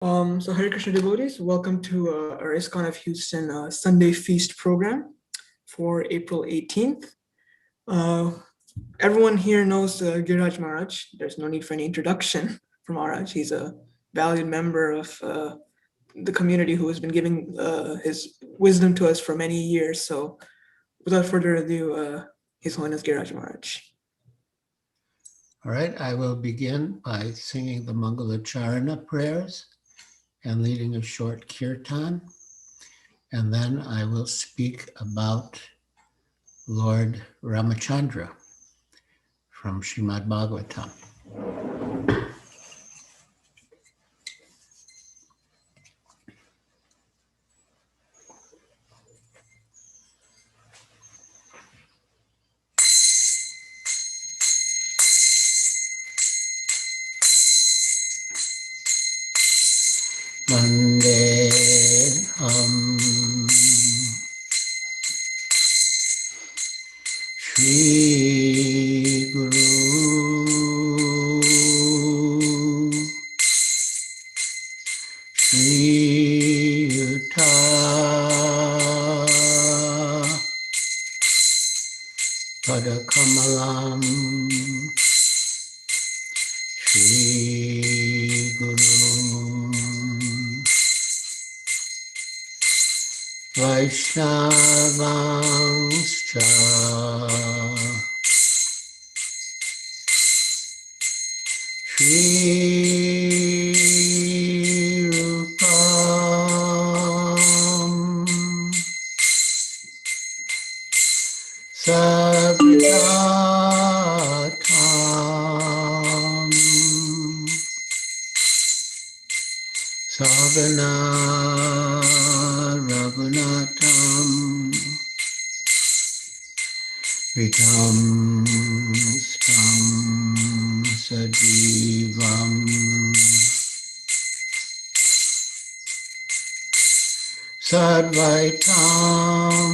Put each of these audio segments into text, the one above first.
So Hare Krishna devotees, welcome to our ISKCON of Houston Sunday Feast program for April 18th. Everyone here knows Giriraj Maharaj. There's no need for any introduction from Maharaj. He's a valued member of the community who has been giving his wisdom to us for many years. So without further ado, His Holiness Giriraj Maharaj. All right, I will begin by singing the Mangalacharana prayers and leading a short kirtan, and then I will speak about Lord Ramachandra from Srimad Bhagavatam. Vandeham Shri Guru Shri Yuta Padakamalam Shri Guru Vaishnavanscha Shri Rupam Sabdatam Savana Raghunatam Vitam Stam Sajivam Sadvaitam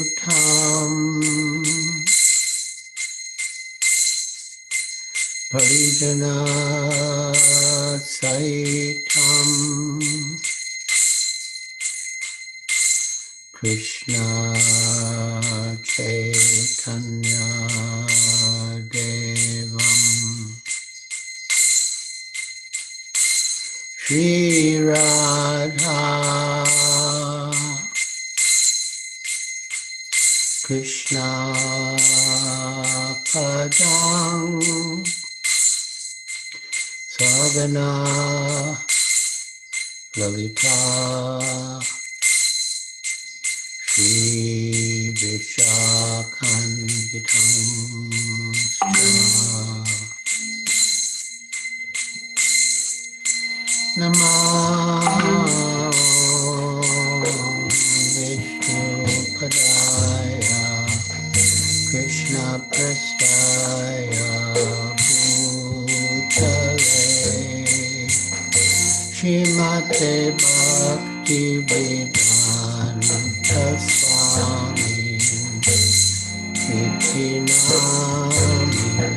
Savadhutam Parijana Saitam Krishna Chaitanya Devam Shri Radha Krishna Padang Savana Lalita Shri Vishakhanvitam Namah Vishnu Padaya Krishna Prastaya Bhutale Shrimate Bhakti Vedanta Swami Iti Namine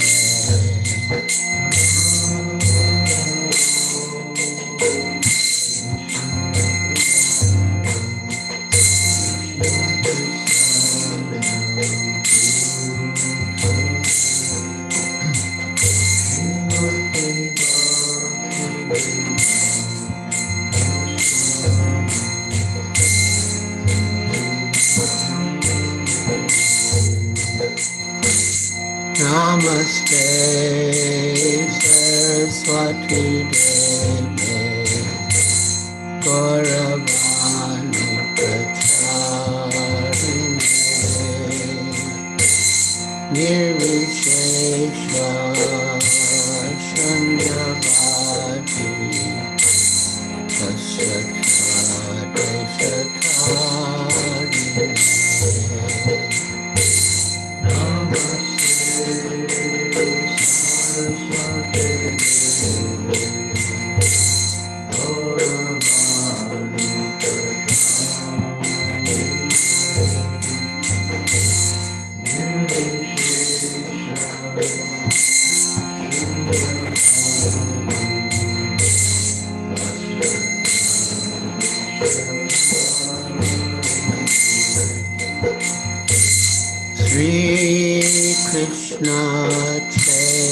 Namaste Saraswati Deve Gauravani Pracharine Nirvishesha Shandavati Tasatha Deshatharine Sri Krishna Chaitanya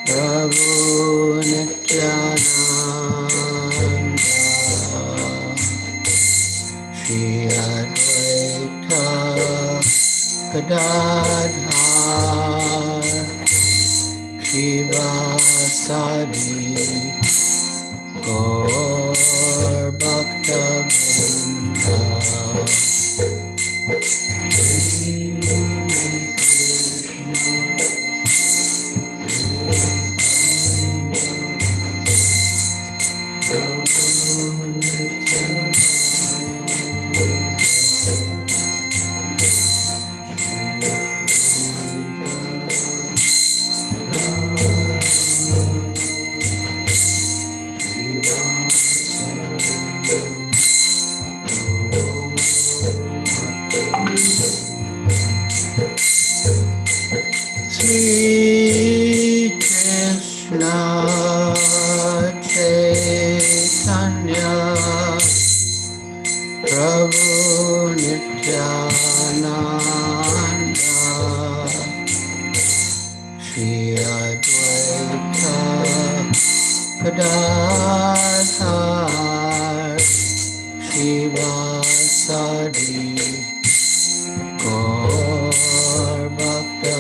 Prabhu Nityananda Shri Advaita Gadadhar Shivasadi Gaur Bhakta Sri Krishna Chaitanya Prabhu Nityananda Shri Advaita Gadadhar Shivasadi Gaur Bhakta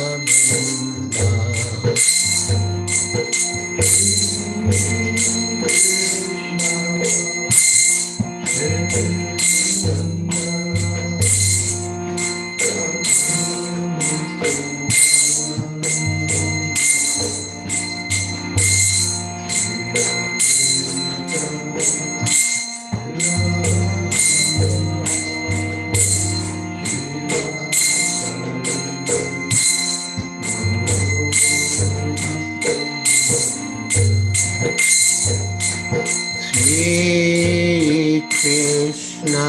Sri Krishna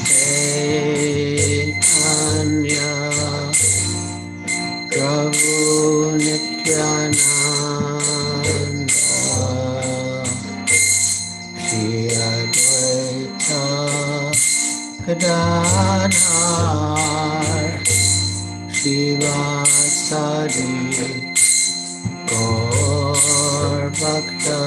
Chaitanya Prabhu Nityananda Shri Advaita Gadadhar Shivasadi Gaur Bhakta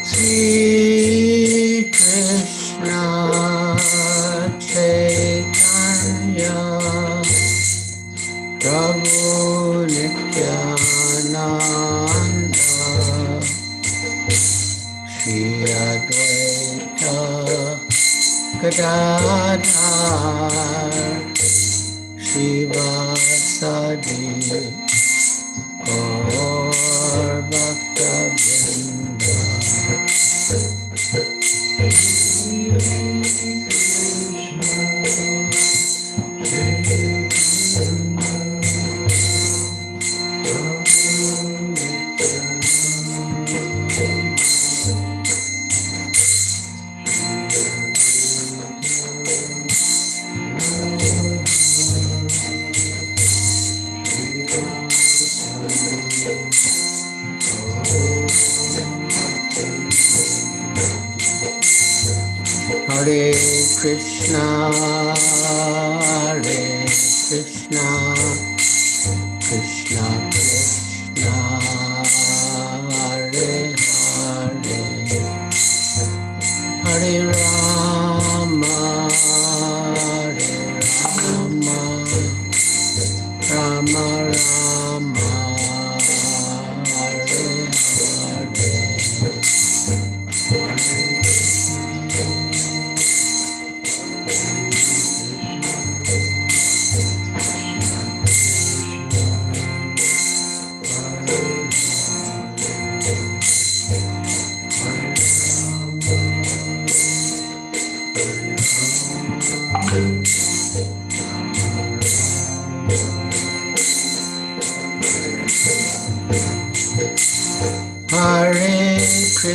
Sri Krishna Chaitanya Prabhu Nityananda Shri Advaita Gadadhar Shivasadi Gaur Bhakta Hare Krishna, Krishna Krishna, Hare Hare, Hare Rama, Rama Rama, Hare Hare.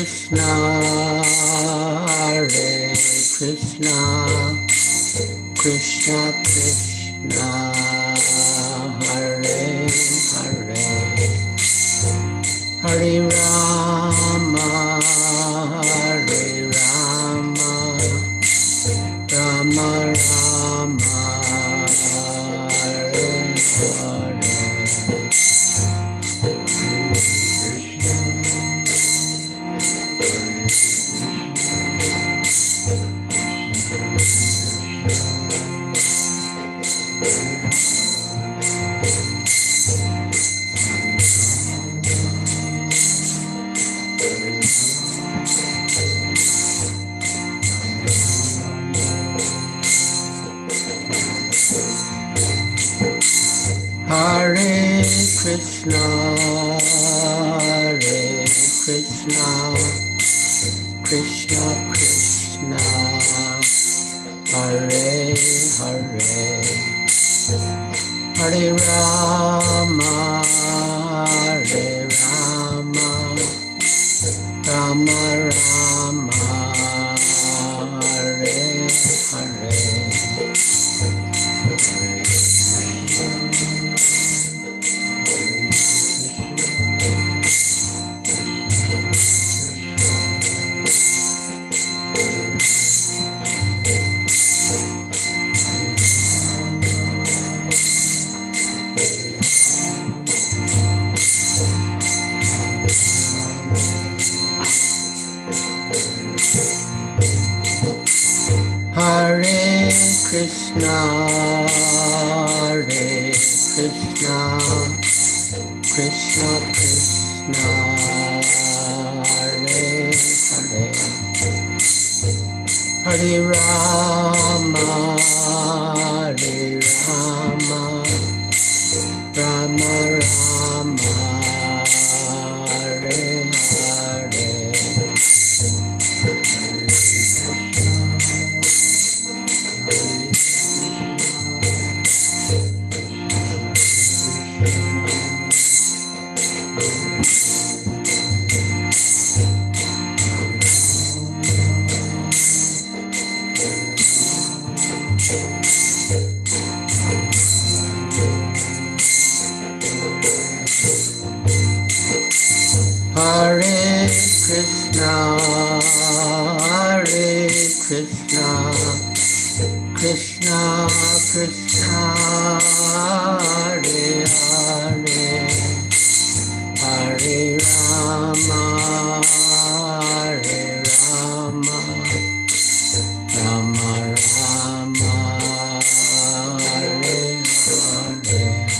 Krishna, Hare Krishna, Krishna Krishna, Hare Hare, Hare Rama, Hare Rama, Rama Rama, Hare Hare. Hare Krishna, Hare Krishna, Krishna Krishna, Hare Hare, Hare Rama, Hare Rama, Rama Rama, Hare Hare. Hare Krishna, Hare Krishna, Krishna Krishna, Hare Hare, Hare Rama, Hare Rama, Rama Rama, Hare Hare. Hare Krishna, Hare Krishna, Krishna Krishna, Hare Hare, Hare Rama, Hare Rama, Rama Rama, Hare Hare.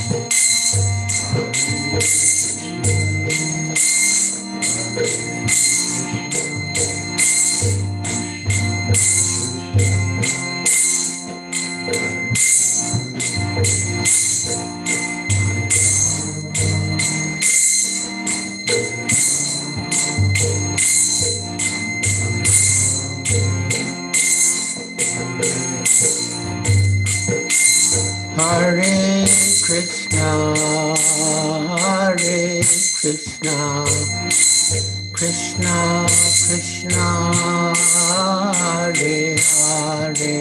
Hare Krishna, Hare Krishna, Krishna Krishna, Hare Hare,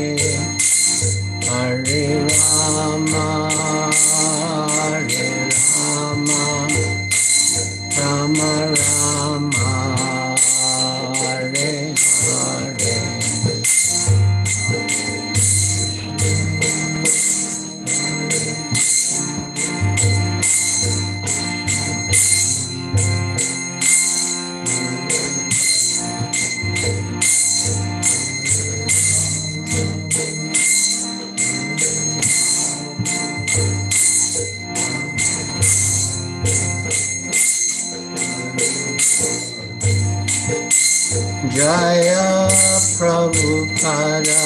Hare Rama, Hare Rama, Rama Rama, Hare Hare. Jaya Prabhupada,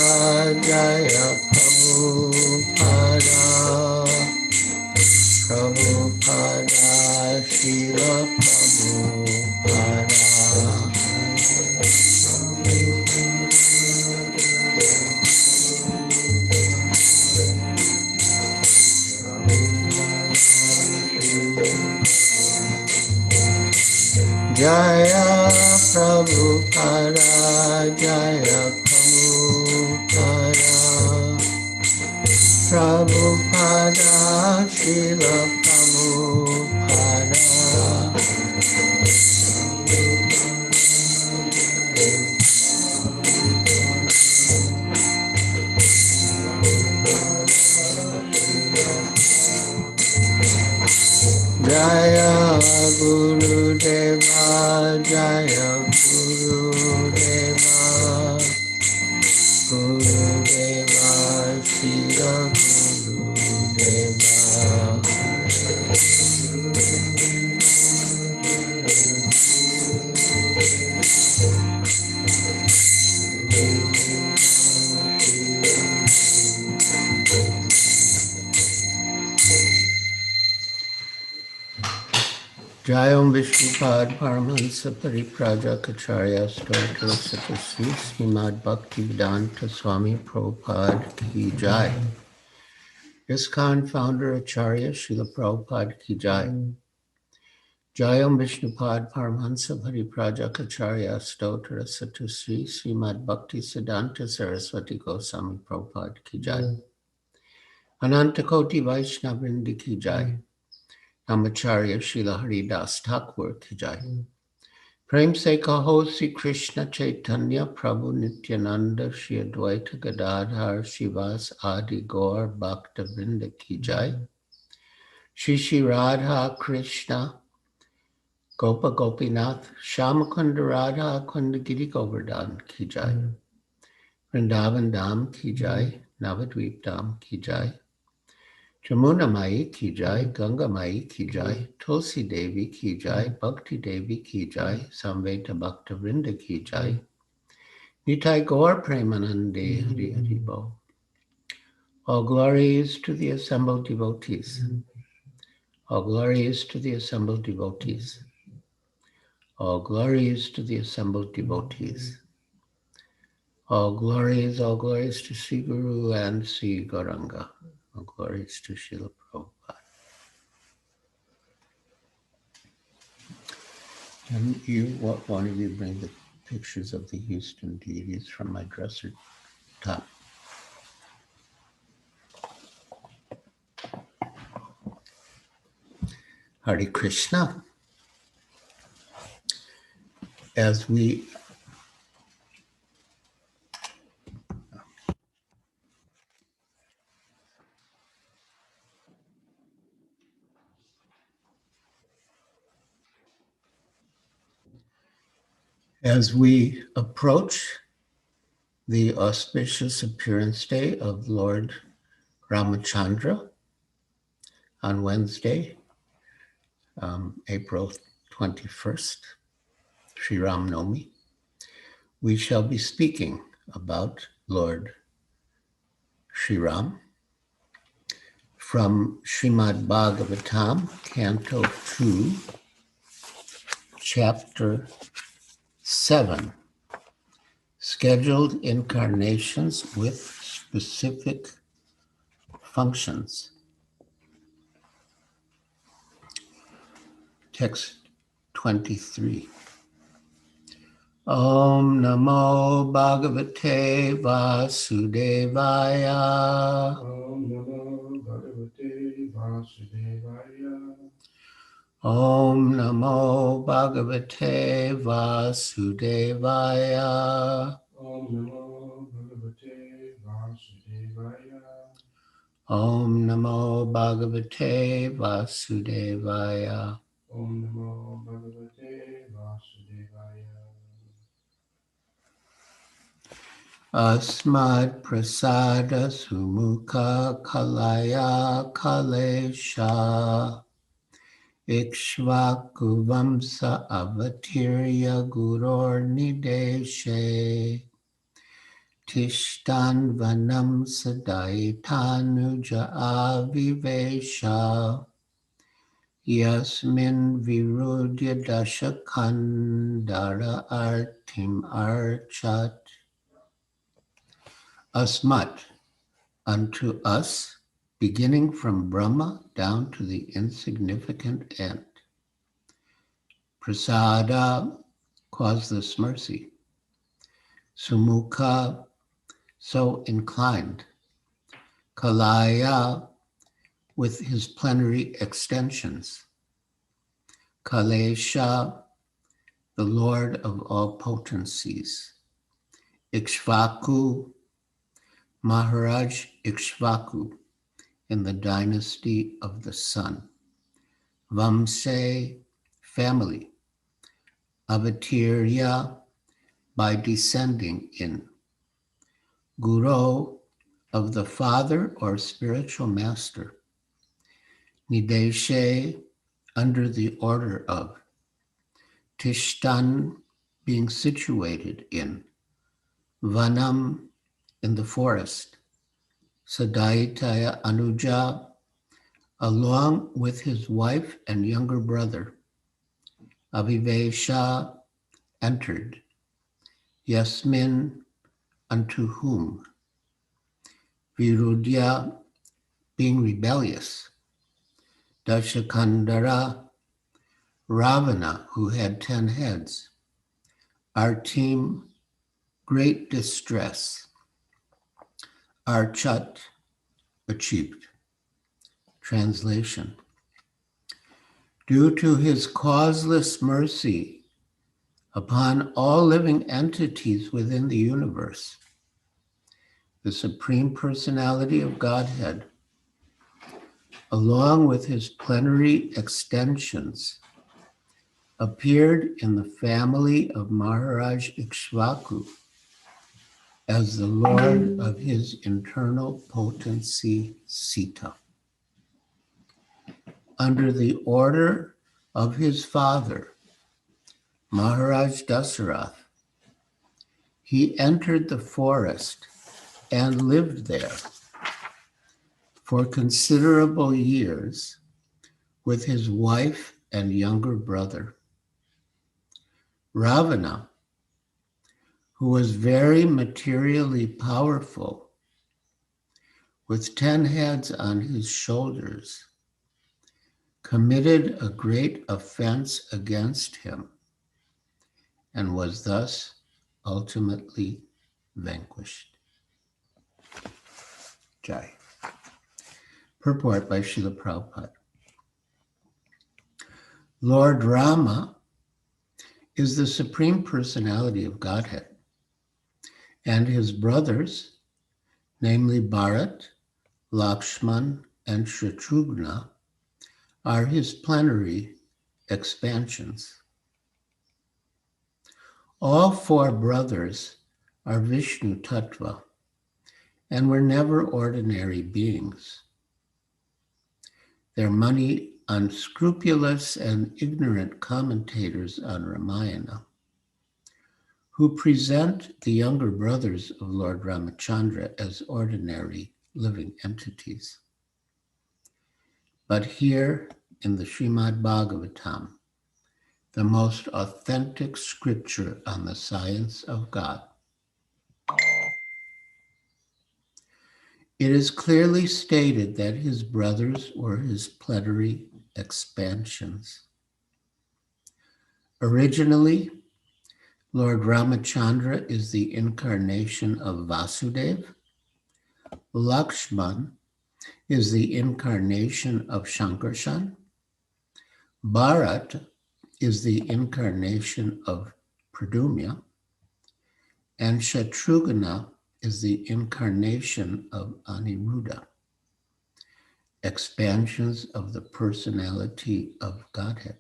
Jaya Prabhupada, Prabhupada, Srila Prabhupada. Jaya Prabhupada, Prabhupada Jaya Prabhupada Prabhupada Srila Prabhupada Jaya Guru Deva Jaya Guru Deva Guru Deva Shira Guru Deva Jayam Vishnupad Paramahansa Pariprajakacharya Stotra Satasri Srimad Bhaktivedanta Swami Prabhupada Ki Jai. ISKCON founder Acharya Srila Prabhupada Ki Jai. Jayam Vishnupad Paramahansa Pariprajakacharya Stotra Satasri Srimad Bhaktivedanta Saraswati Goswami Prabhupada Ki Jai. Anantakoti Vaishnavrinda Ki Jai. Namacharya Srila Haridas Thakur Ki Jai. Prem se kaho Sri Krishna Chaitanya Prabhu Nityananda Shri Advaita Gadadhar Shivas Adi Gaur Bhakta Vrinda Ki Jai. Shri Shri Radha Krishna Gopa Gopinath Shamakunda Radha Kunda Giri Govardhan Ki Jai. Vrindavan Dham Ki Jai. Navadvip Dham Ki Jai. Jamuna Mai Ki Jai, Ganga Mai Ki Jai, Tulsi Devi Ki Jai, Bhakti Devi Ki Jai, Samveta Bhakta Vrinda Ki Jai, Nitai Gaur Premanande Hari Hari Bo. All glory is to the assembled devotees. All glory is to the assembled devotees. All glory is to the assembled devotees. All glories to Sri Guru and Sri Gauranga. All glories to Srila Prabhupada. And one of you bring the pictures of the Houston deities from my dresser top. Hare Krishna. As we approach the auspicious appearance day of Lord Ramachandra on Wednesday, April 21st, Sri Ram Navami, we shall be speaking about Lord Sri Ram from Srimad Bhagavatam, Canto 2, Chapter 7, Scheduled Incarnations with Specific Functions. Text 23. Om Namo Bhagavate Vasudevaya. Om Namo Bhagavate Vasudevaya. Om Namo Bhagavate Vasudevaya. Om Namo Bhagavate Vasudevaya. Om Namo Bhagavate Vasudevaya. Om Namo Bhagavate Vasudevaya. Asmad Prasada Sumukha Kalaya Kalesha Ikshvaku Vamsa Avatirya Guror Nideshe Tishtan Vanam Sadaitanuja Avivesha Yasmin Virudya Dashakandara Artim Archat. Asmat, unto us, beginning from Brahma down to the insignificant end. Prasada, causeless mercy. Sumukha, so inclined. Kalaya, with his plenary extensions. Kalesha, the Lord of all potencies. Ikshvaku, Maharaj Ikshvaku, in the dynasty of the sun. Vamse, family. Avatirya, by descending in. Guru, of the father or spiritual master. Nideshe, under the order of. Tishtan, being situated in. Vanam, in the forest. Sadaitaya Anuja, along with his wife and younger brother. Avivesha, entered. Yasmin, unto whom. Virudya, being rebellious. Dashakandara, Ravana, who had 10 heads. Artim, great distress. Archat, achieved. Translation. Due to his causeless mercy upon all living entities within the universe, the Supreme Personality of Godhead, along with his plenary extensions, appeared in the family of Maharaj Ikshvaku as the Lord of his internal potency Sita. Under the order of his father, Maharaj Dasarath, he entered the forest and lived there for considerable years with his wife and younger brother. Ravana, who was very materially powerful, with 10 heads on his shoulders, committed a great offense against him and was thus ultimately vanquished. Jai. Purport by Srila Prabhupada. Lord Rama is the Supreme Personality of Godhead, and his brothers, namely Bharat, Lakshman, and Shatrughna, are his plenary expansions. All 4 brothers are Vishnu Tattva and were never ordinary beings. They're many unscrupulous and ignorant commentators on Ramayana who present the younger brothers of Lord Ramachandra as ordinary living entities. But here in the Srimad Bhagavatam, the most authentic scripture on the science of God, it is clearly stated that his brothers were his plenary expansions. Originally, Lord Ramachandra is the incarnation of Vasudeva. Lakshman is the incarnation of Shankarshan. Bharat is the incarnation of Pradumya. And Shatrughna is the incarnation of Aniruddha, expansions of the personality of Godhead.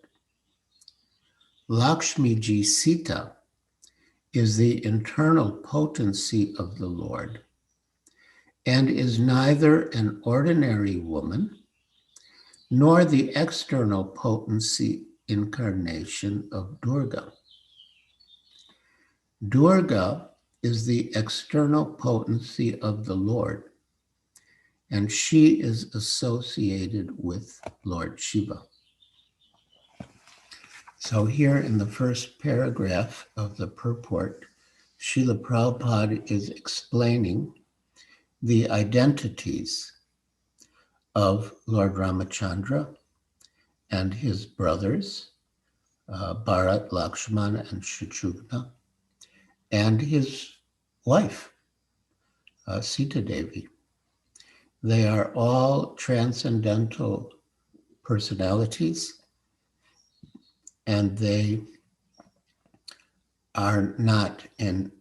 Lakshmi Ji Sita is the internal potency of the Lord and is neither an ordinary woman nor the external potency incarnation of Durga. Durga is the external potency of the Lord, and she is associated with Lord Shiva. So here in the first paragraph of the purport, Srila Prabhupada is explaining the identities of Lord Ramachandra and his brothers, Bharat, Lakshmana, and Shatrughna, and his wife, Sita Devi. They are all transcendental personalities, and they are not in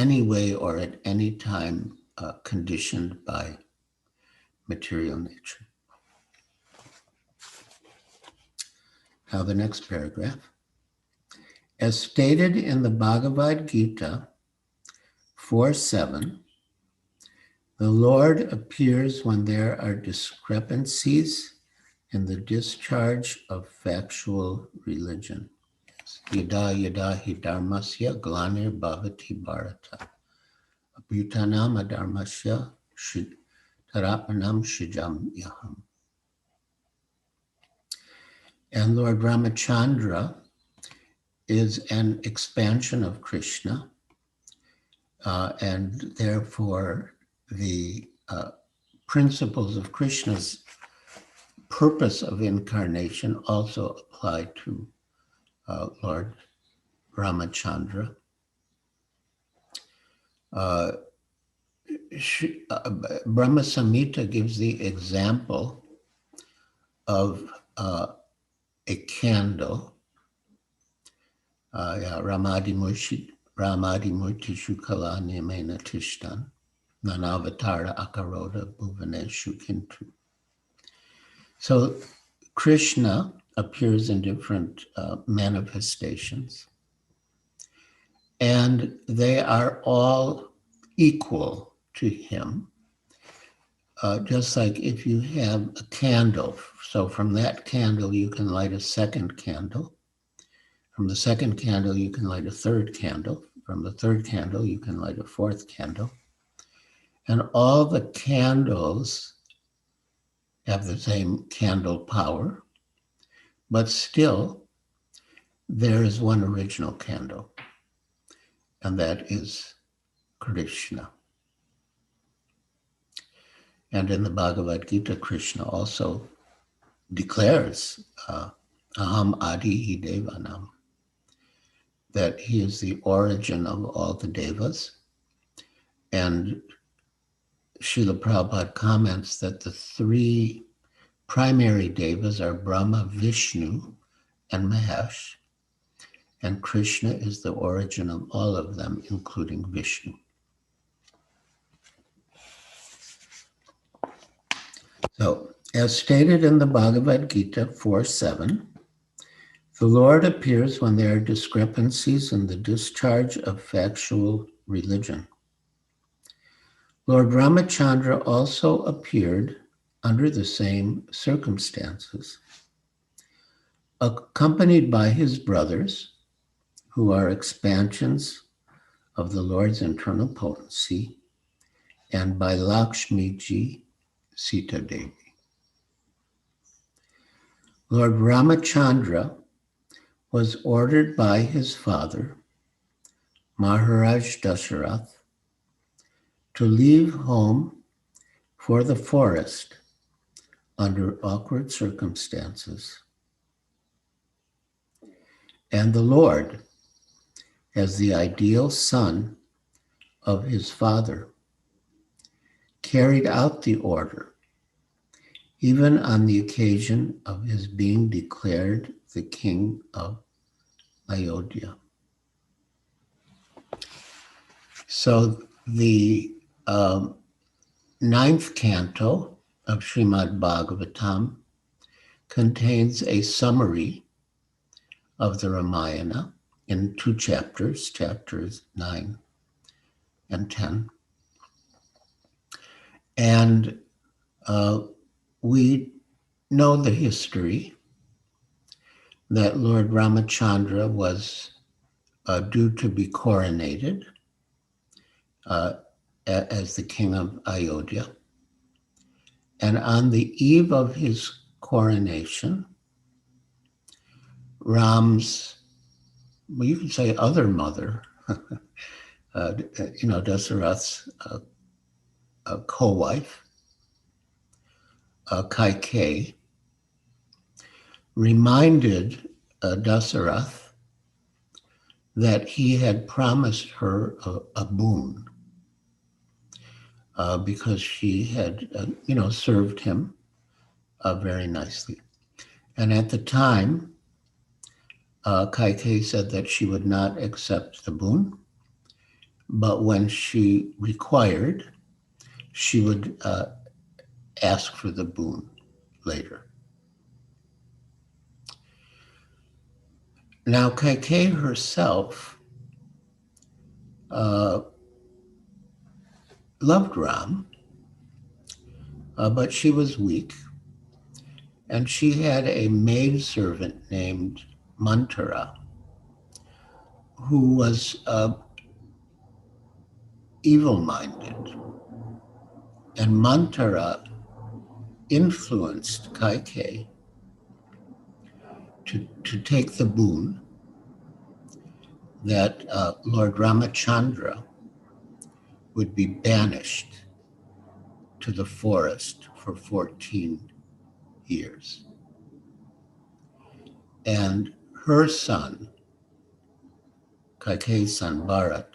any way or at any time conditioned by material nature. Now the next paragraph. As stated in the Bhagavad Gita 4:7, the Lord appears when there are discrepancies in the discharge of factual religion. Yada yada hi dharmasya glanir bhavati bharata. Abhutanam adharmasya tarapanam shijam yaham. And Lord Ramachandra is an expansion of Krishna, and therefore the principles of Krishna's purpose of incarnation also apply to Lord Ramachandra. Brahma Samhita gives the example of a candle. Ramadimurti Shukala Nimena Tishtan, Nanavatara Akaroda Bhuvaneshu Kintu. So Krishna appears in different manifestations, and they are all equal to him. Just like if you have a candle, so from that candle you can light a second candle. From the second candle you can light a third candle. From the third candle you can light a fourth candle. And all the candles have the same candle power, but still there is one original candle, and that is Krishna. And in the Bhagavad Gita, Krishna also declares, Aham Adi Devanam, that he is the origin of all the devas. And Srila Prabhupada comments that the three primary devas are Brahma, Vishnu, and Mahesh, and Krishna is the origin of all of them, including Vishnu. So, as stated in the Bhagavad Gita 4:7, the Lord appears when there are discrepancies in the discharge of factual religion. Lord Ramachandra also appeared under the same circumstances, accompanied by his brothers, who are expansions of the Lord's internal potency, and by Lakshmiji Sita Devi. Lord Ramachandra was ordered by his father, Maharaj Dasarath, to leave home for the forest under awkward circumstances. And the Lord, as the ideal son of his father, carried out the order, even on the occasion of his being declared the king of Ayodhya. So the ninth canto of Srimad Bhagavatam contains a summary of the Ramayana in two chapters, chapters 9 and 10. And we know the history that Lord Ramachandra was due to be coronated as the king of Ayodhya. And on the eve of his coronation, Ram's, well, you could say other mother, Dasarath's co-wife, Kaikeyi, reminded Dasarath that he had promised her a boon because she had, served him very nicely. And at the time, Kaikeyi said that she would not accept the boon, but when she required, she would ask for the boon later. Now, Kaikeyi herself loved Ram, but she was weak, and she had a maidservant named Mantara, who was evil-minded. And Mantara influenced Kaikeyi to take the boon that Lord Ramachandra would be banished to the forest for 14 years. And her son, Kaikeyi's son Bharat,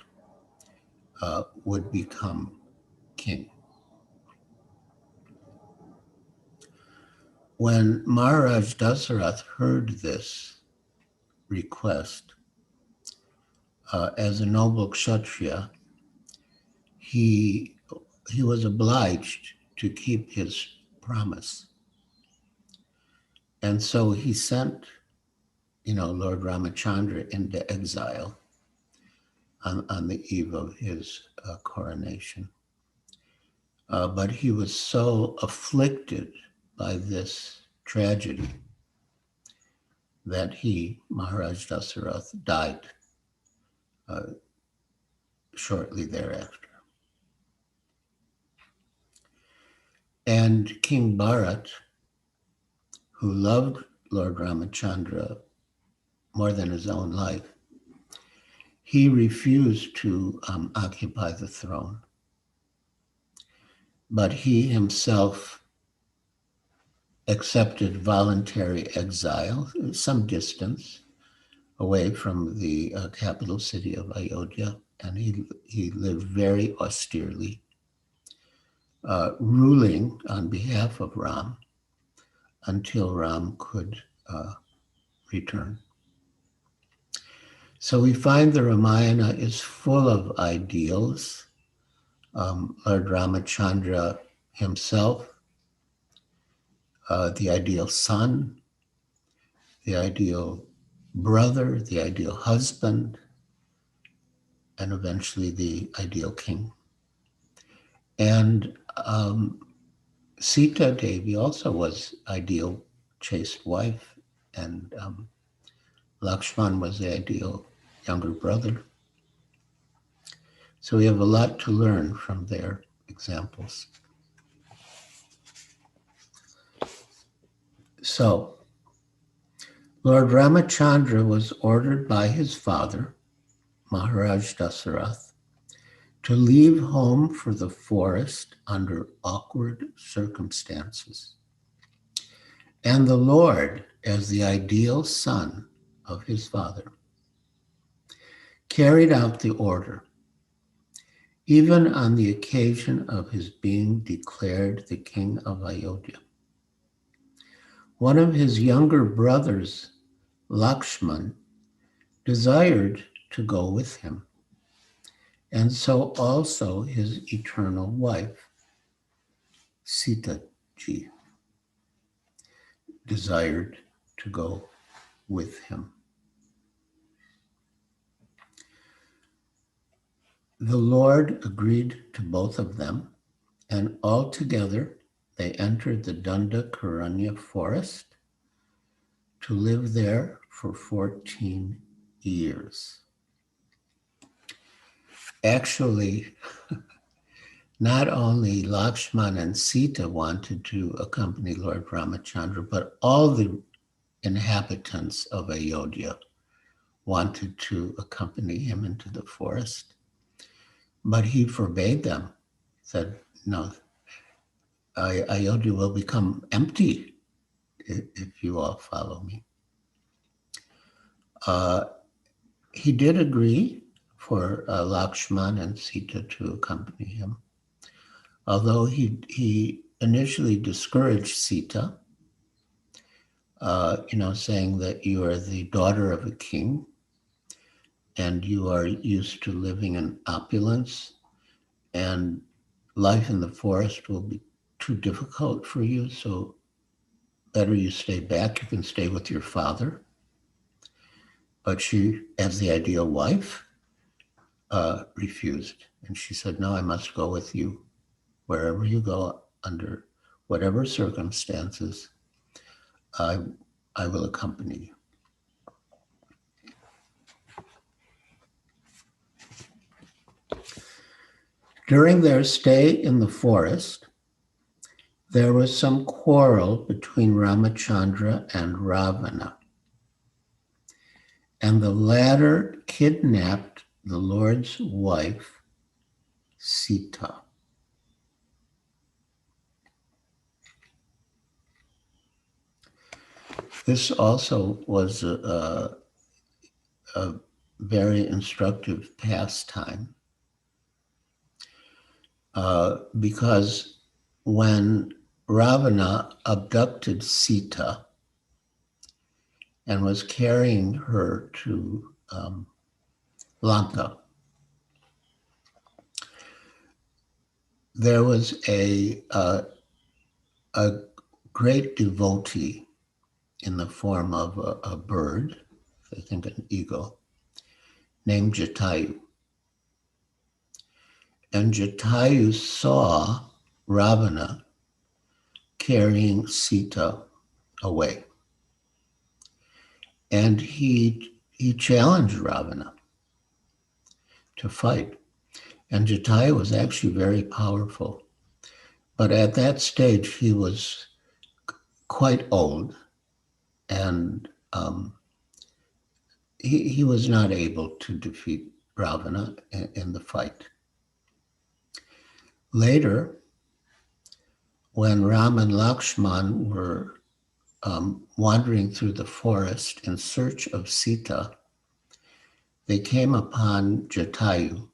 would become king. When Maharaj Dasarath heard this request, as a noble Kshatriya, he was obliged to keep his promise. And so he sent, Lord Ramachandra into exile on the eve of his coronation. But he was so afflicted by this tragedy that Maharaj Dasarath, died shortly thereafter. And King Bharat, who loved Lord Ramachandra more than his own life, he refused to occupy the throne. But he himself accepted voluntary exile, some distance away from the capital city of Ayodhya, and he lived very austerely, ruling on behalf of Ram until Ram could return. So we find the Ramayana is full of ideals. Lord Ramachandra himself, the ideal son, the ideal brother, the ideal husband, and eventually the ideal king. And Sita Devi also was ideal chaste wife, and Lakshman was the ideal younger brother. So we have a lot to learn from their examples. So, Lord Ramachandra was ordered by his father, Maharaj Dasarath, to leave home for the forest under awkward circumstances. And the Lord, as the ideal son of his father, carried out the order, even on the occasion of his being declared the king of Ayodhya. One of his younger brothers, Lakshman, desired to go with him, and so also his eternal wife, Sita Ji, desired to go with him. The Lord agreed to both of them, and altogether they entered the Dandakaranya forest to live there for 14 years. Actually, not only Lakshman and Sita wanted to accompany Lord Ramachandra, but all the inhabitants of Ayodhya wanted to accompany him into the forest. But he forbade them, said, no, Ayodhya will become empty if you all follow me. he did agree for Lakshman and Sita to accompany him, although he initially discouraged Sita, saying that you are the daughter of a king and you are used to living in opulence, and life in the forest will be too difficult for you, so better you stay back. You can stay with your father. But she, as the ideal wife, refused. And she said, no, I must go with you. Wherever you go, under whatever circumstances, I will accompany you. During their stay in the forest, there was some quarrel between Ramachandra and Ravana, and the latter kidnapped the Lord's wife, Sita. This also was a very instructive pastime, because when Ravana abducted Sita and was carrying her to Lanka, there was a great devotee in the form of a bird, I think an eagle, named Jatayu. And Jatayu saw Ravana carrying Sita away. And he challenged Ravana to fight. And Jatayu was actually very powerful. But at that stage, he was quite old, and he was not able to defeat Ravana in the fight. Later, when Ram and Lakshman were wandering through the forest in search of Sita, they came upon Jatayu,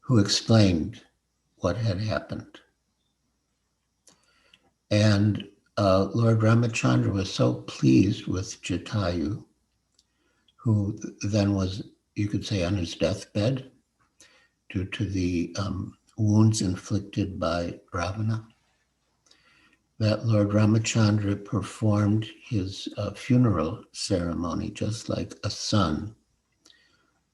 who explained what had happened. And Lord Ramachandra was so pleased with Jatayu, who then was, you could say, on his deathbed due to the wounds inflicted by Ravana, that Lord Ramachandra performed his funeral ceremony just like a son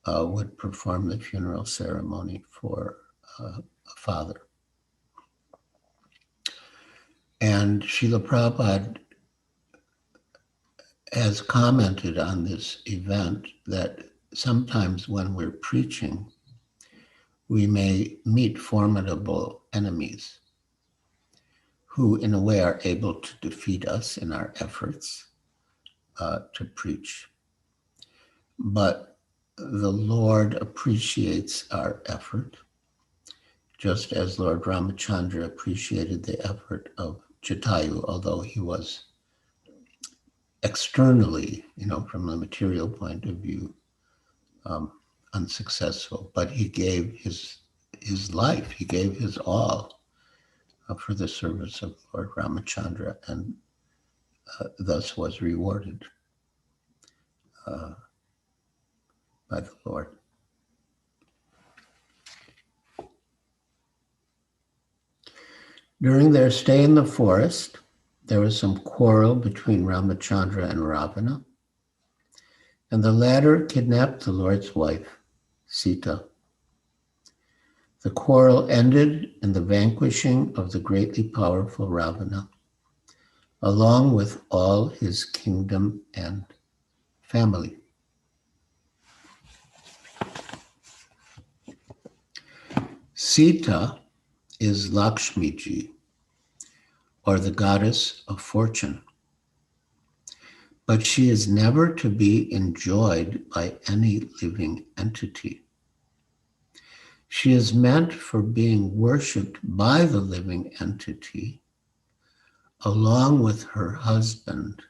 would perform the funeral ceremony for a father. And Srila Prabhupada has commented on this event that sometimes when we're preaching, we may meet formidable enemies who in a way are able to defeat us in our efforts to preach. But the Lord appreciates our effort, just as Lord Ramachandra appreciated the effort of Jatayu, although he was externally, from the material point of view, unsuccessful. But he gave his life, he gave his all for the service of Lord Ramachandra, and thus was rewarded by the Lord. During their stay in the forest, there was some quarrel between Ramachandra and Ravana, and the latter kidnapped the Lord's wife, Sita. The quarrel ended in the vanquishing of the greatly powerful Ravana, along with all his kingdom and family. Sita is Lakshmiji, or the goddess of fortune, but she is never to be enjoyed by any living entity. She is meant for being worshipped by the living entity, along with her husband,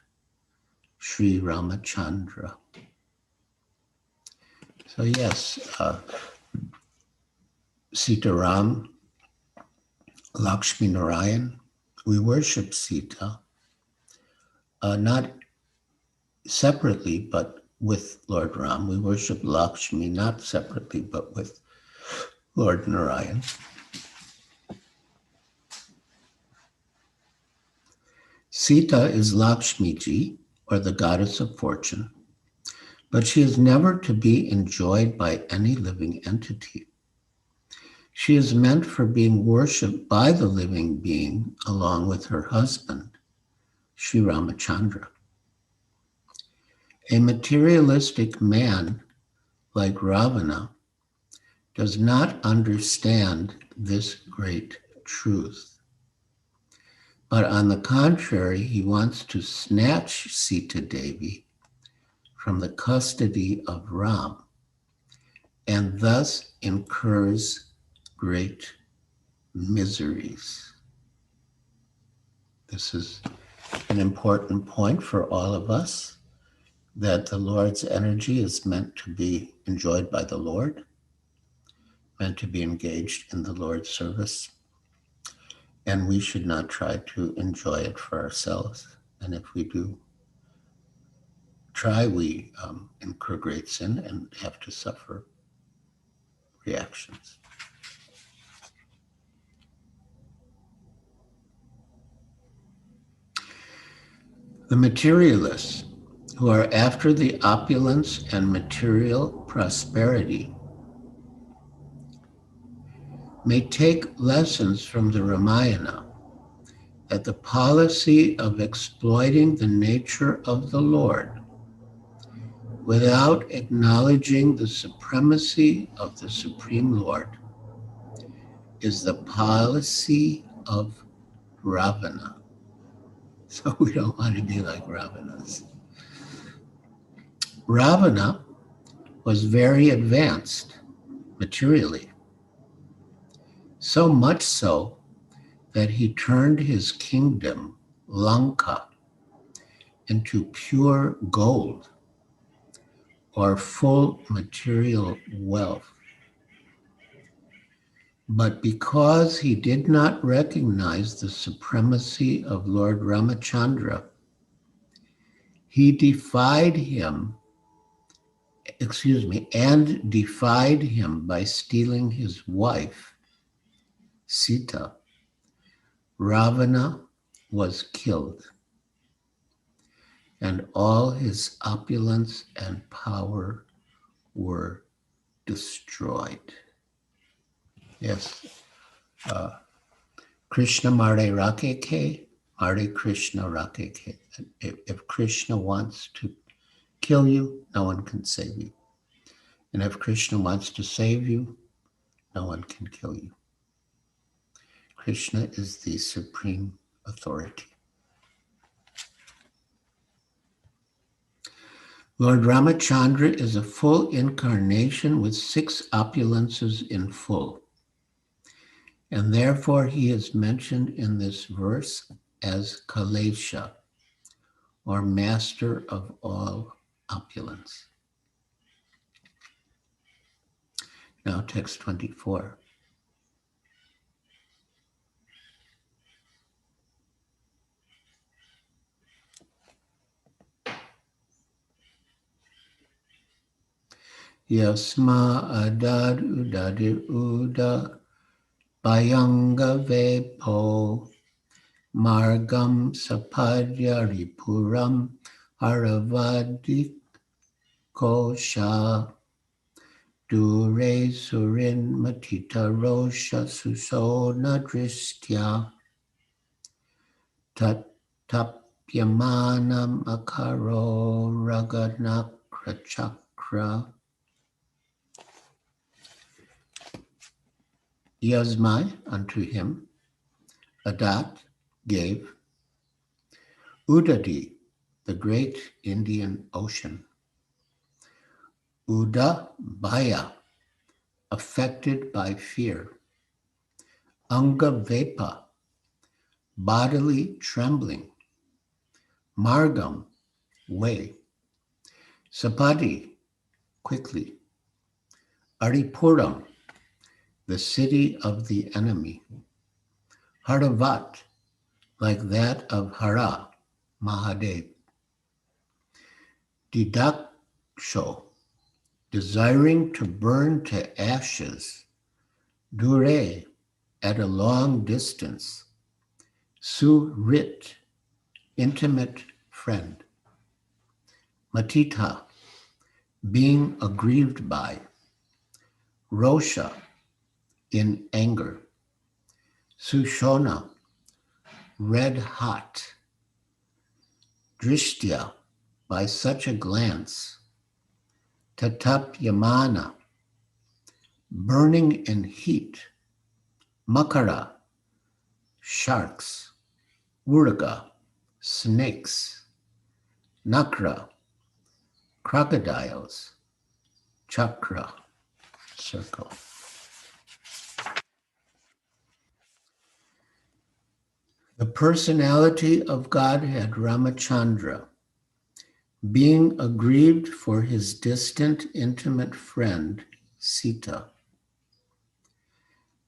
Sri Ramachandra. So yes, Sita Ram, Lakshmi Narayan, we worship Sita, not separately, but with Lord Ram. We worship Lakshmi not separately, but with Lord Narayan. Sita is Lakshmi Ji, or the goddess of fortune, but she is never to be enjoyed by any living entity. She is meant for being worshipped by the living being along with her husband, Sri Ramachandra. A materialistic man like Ravana does not understand this great truth. But on the contrary, he wants to snatch Sita Devi from the custody of Ram and thus incurs great miseries. This is an important point for all of us, that the Lord's energy is meant to be enjoyed by the Lord, meant to be engaged in the Lord's service, and we should not try to enjoy it for ourselves. And if we do try, we incur great sin and have to suffer reactions. The materialists who are after the opulence and material prosperity may take lessons from the Ramayana that the policy of exploiting the nature of the Lord without acknowledging the supremacy of the Supreme Lord is the policy of Ravana. So we don't want to be like Ravanas. Ravana was very advanced materially, so much so that he turned his kingdom, Lanka, into pure gold or full material wealth. But because he did not recognize the supremacy of Lord Ramachandra, he defied him by stealing his wife, Sita. Ravana was killed, and all his opulence and power were destroyed. Yes. Krishna Mare Rakeke, Mare Krishna Rakeke. If Krishna wants to kill you, no one can save you. And if Krishna wants to save you, no one can kill you. Krishna is the supreme authority. Lord Ramachandra is a full incarnation with 6 opulences in full. And therefore he is mentioned in this verse as Kalesha, or master of all opulence. Now text 24. Yasma adad udadir uda bayanga vepo margam sapadyari puram haravadik kosha dure surin matita rosha susona dristya tat tapyamanam akaro raganakra chakra. Yasmai, unto him, Adat, gave, Udadi, the great Indian Ocean, Uda Bhaya, affected by fear, Anga Vepa, bodily trembling, Margam, way, Sapadi, quickly, Aripuram, the city of the enemy. Haravat, like that of Hara, Mahadev. Didaksho, desiring to burn to ashes. Dure, at a long distance. Surit, intimate friend. Matita, being aggrieved by. Rosha, in anger. Sushona, red hot. Drishtya, by such a glance. Tatapyamana, burning in heat. Makara, sharks. Urga, snakes. Nakra, crocodiles. Chakra, circle. The personality of Godhead Ramachandra, being aggrieved for his distant intimate friend Sita,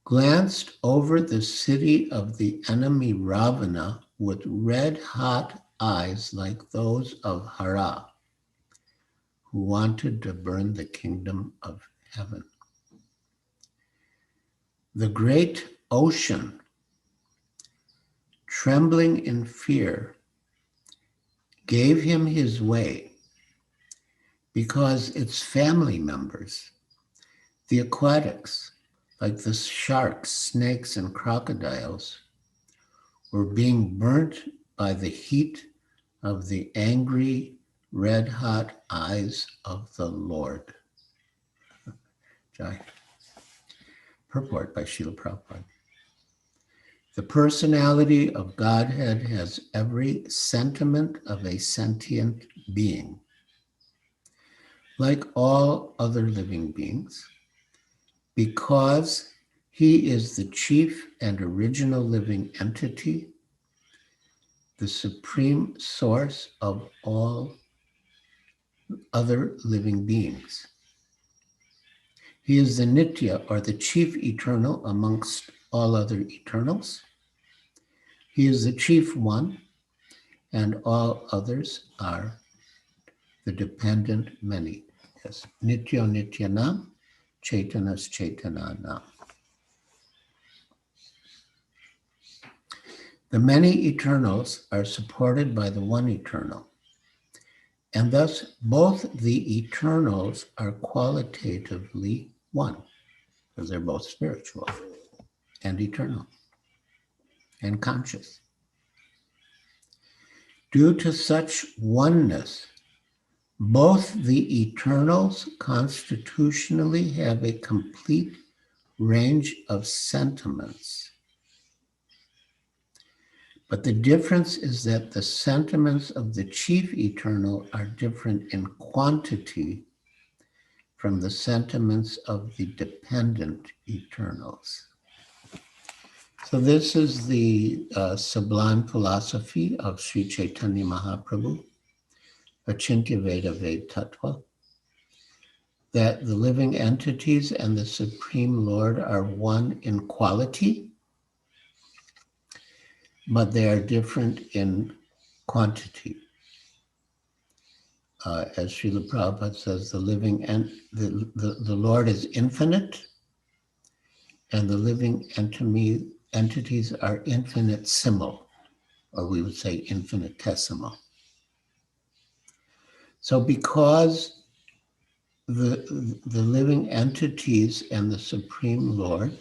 glanced over the city of the enemy Ravana with red-hot eyes like those of Hara, who wanted to burn the kingdom of heaven. The great ocean, trembling in fear, gave him his way because its family members, the aquatics, like the sharks, snakes, and crocodiles, were being burnt by the heat of the angry, red-hot eyes of the Lord. Jai. Purport by Srila Prabhupada. The personality of Godhead has every sentiment of a sentient being. Like all other living beings, because he is the chief and original living entity, the supreme source of all other living beings. He is the Nitya, or the chief eternal amongst all other eternals. He is the chief one, and all others are the dependent many. Yes, Nityo Nityanam, Chaitanas Chaitananam. The many eternals are supported by the one eternal, and thus both the eternals are qualitatively one, because they're both spiritual and eternal and conscious. Due to such oneness, both the eternals constitutionally have a complete range of sentiments. But the difference is that the sentiments of the chief eternal are different in quantity from the sentiments of the dependent eternals. So this is the sublime philosophy of Sri Chaitanya Mahaprabhu, Achintya Veda Ved Tattva, that the living entities and the Supreme Lord are one in quality, but they are different in quantity. As Srila Prabhupada says, the living and the Lord is infinite, and the living entities are infinitesimal, or we would say infinitesimal. So because the living entities and the Supreme Lord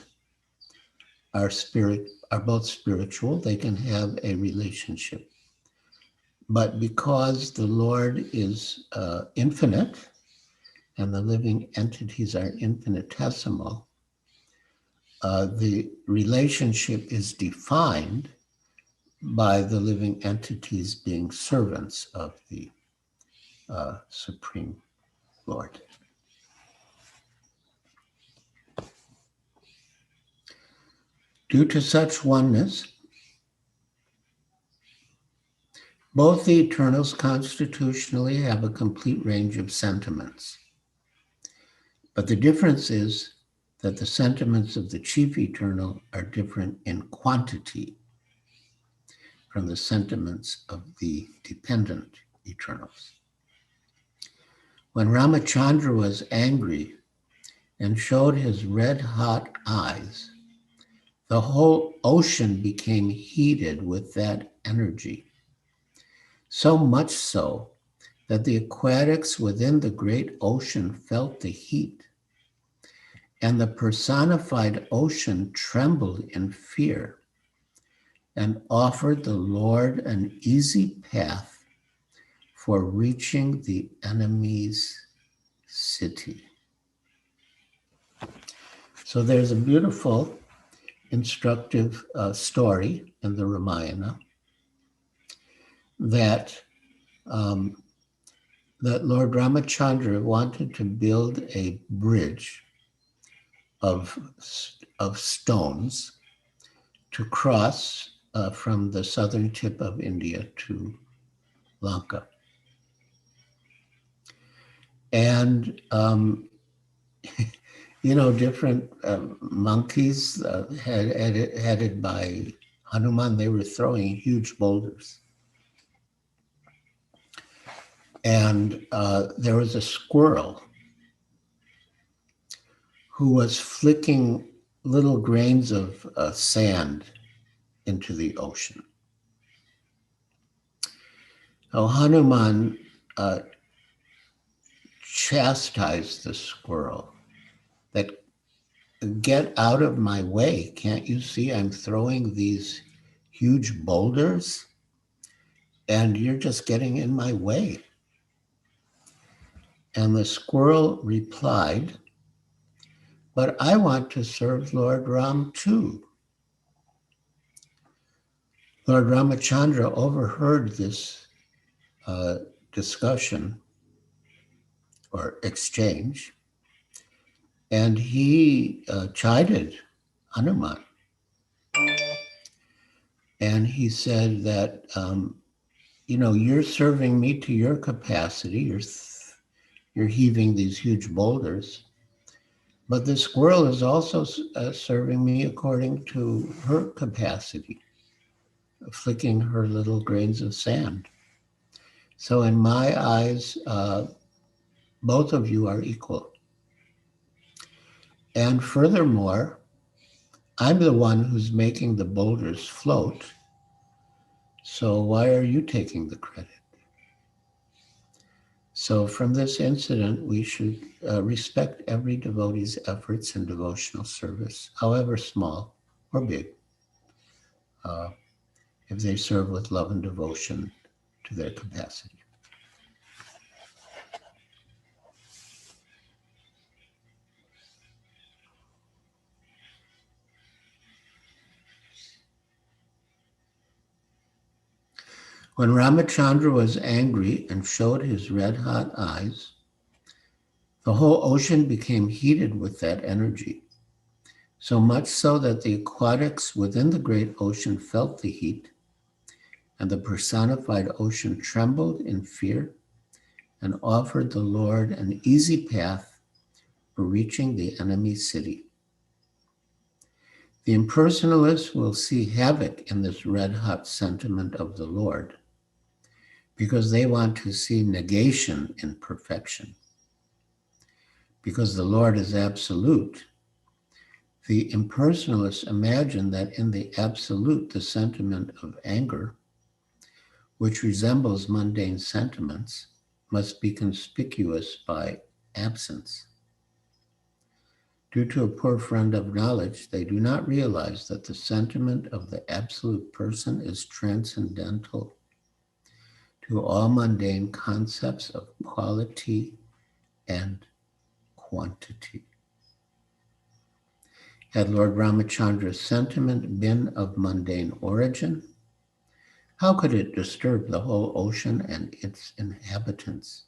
are both spiritual, they can have a relationship. But because the Lord is infinite and the living entities are infinitesimal, the relationship is defined by the living entities being servants of the Supreme Lord. Due to such oneness, both the eternals constitutionally have a complete range of sentiments. But the difference is that the sentiments of the chief eternal are different in quantity from the sentiments of the dependent eternals. When Ramachandra was angry and showed his red-hot eyes, the whole ocean became heated with that energy, so much so that the aquatics within the great ocean felt the heat, and the personified ocean trembled in fear and offered the Lord an easy path for reaching the enemy's city. So there's a beautiful, instructive story in the Ramayana that that Lord Ramachandra wanted to build a bridge of stones to cross from the southern tip of India to Lanka. And, different monkeys headed by Hanuman, they were throwing huge boulders. And there was a squirrel who was flicking little grains of sand into the ocean. Now, Hanuman chastised the squirrel that, get out of my way. Can't you see I'm throwing these huge boulders and you're just getting in my way? And the squirrel replied, but I want to serve Lord Ram too. Lord Ramachandra overheard this discussion or exchange, and he chided Hanuman. And he said that, you're serving me to your capacity. You're heaving these huge boulders, but the squirrel is also serving me according to her capacity, flicking her little grains of sand. So in my eyes, both of you are equal. And furthermore, I'm the one who's making the boulders float. So why are you taking the credit? So from this incident, we should respect every devotee's efforts in devotional service, however small or big, if they serve with love and devotion to their capacity. When Ramachandra was angry and showed his red-hot eyes, the whole ocean became heated with that energy, so much so that the aquatics within the great ocean felt the heat, and the personified ocean trembled in fear and offered the Lord an easy path for reaching the enemy city. The impersonalists will see havoc in this red-hot sentiment of the Lord because they want to see negation in perfection. Because the Lord is absolute, the impersonalists imagine that in the absolute, the sentiment of anger, which resembles mundane sentiments, must be conspicuous by absence. Due to a poor friend of knowledge, they do not realize that the sentiment of the absolute person is transcendental to all mundane concepts of quality and quantity. Had Lord Ramachandra's sentiment been of mundane origin, how could it disturb the whole ocean and its inhabitants?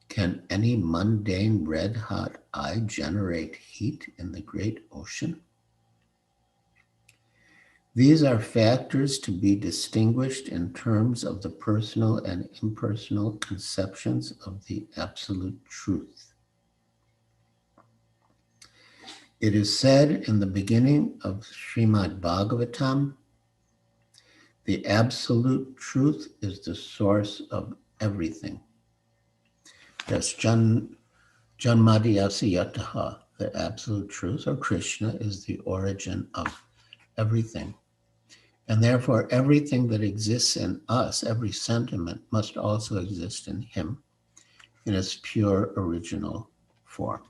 Can any mundane red-hot eye generate heat in the great ocean? These are factors to be distinguished in terms of the personal and impersonal conceptions of the absolute truth. It is said in the beginning of Srimad Bhagavatam, the absolute truth is the source of everything. That's Janmadhyasya Yataha, the absolute truth, or Krishna, is the origin of everything. And therefore, everything that exists in us, every sentiment, must also exist in him in its pure original form.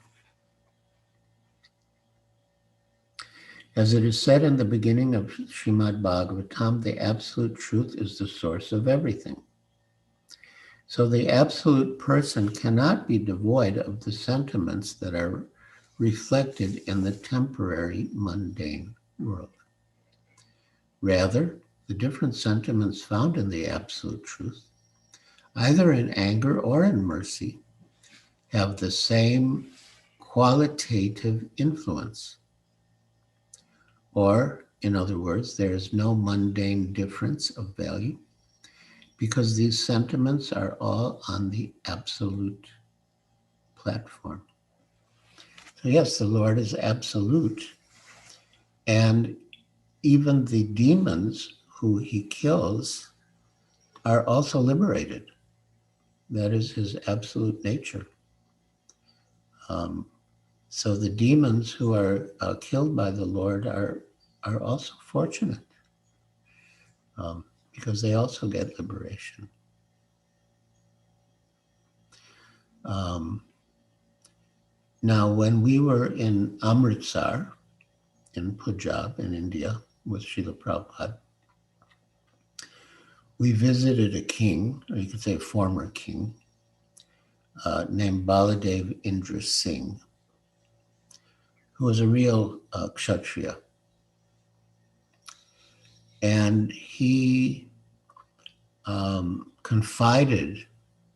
As it is said in the beginning of Srimad Bhagavatam, the absolute truth is the source of everything. So the absolute person cannot be devoid of the sentiments that are reflected in the temporary mundane world. Rather, the different sentiments found in the absolute truth, either in anger or in mercy, have the same qualitative influence. Or, in other words, there is no mundane difference of value because these sentiments are all on the absolute platform. So yes, the Lord is absolute, and even the demons who he kills are also liberated. That is his absolute nature. So the demons who are killed by the Lord are also fortunate because they also get liberation. Now, when we were in Amritsar, in Punjab, in India, with Srila Prabhupada, we visited a king, or you could say a former king, named Baladev Indra Singh, who was a real Kshatriya. And he confided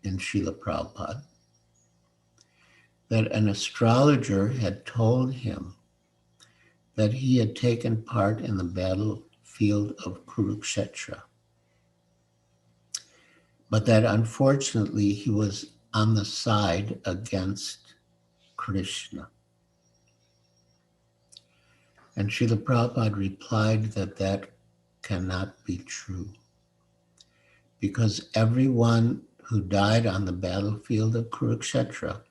in Srila Prabhupada that an astrologer had told him that he had taken part in the battlefield of Kurukshetra, but that unfortunately he was on the side against Krishna. And Srila Prabhupada replied that that cannot be true, because everyone who died on the battlefield of Kurukshetra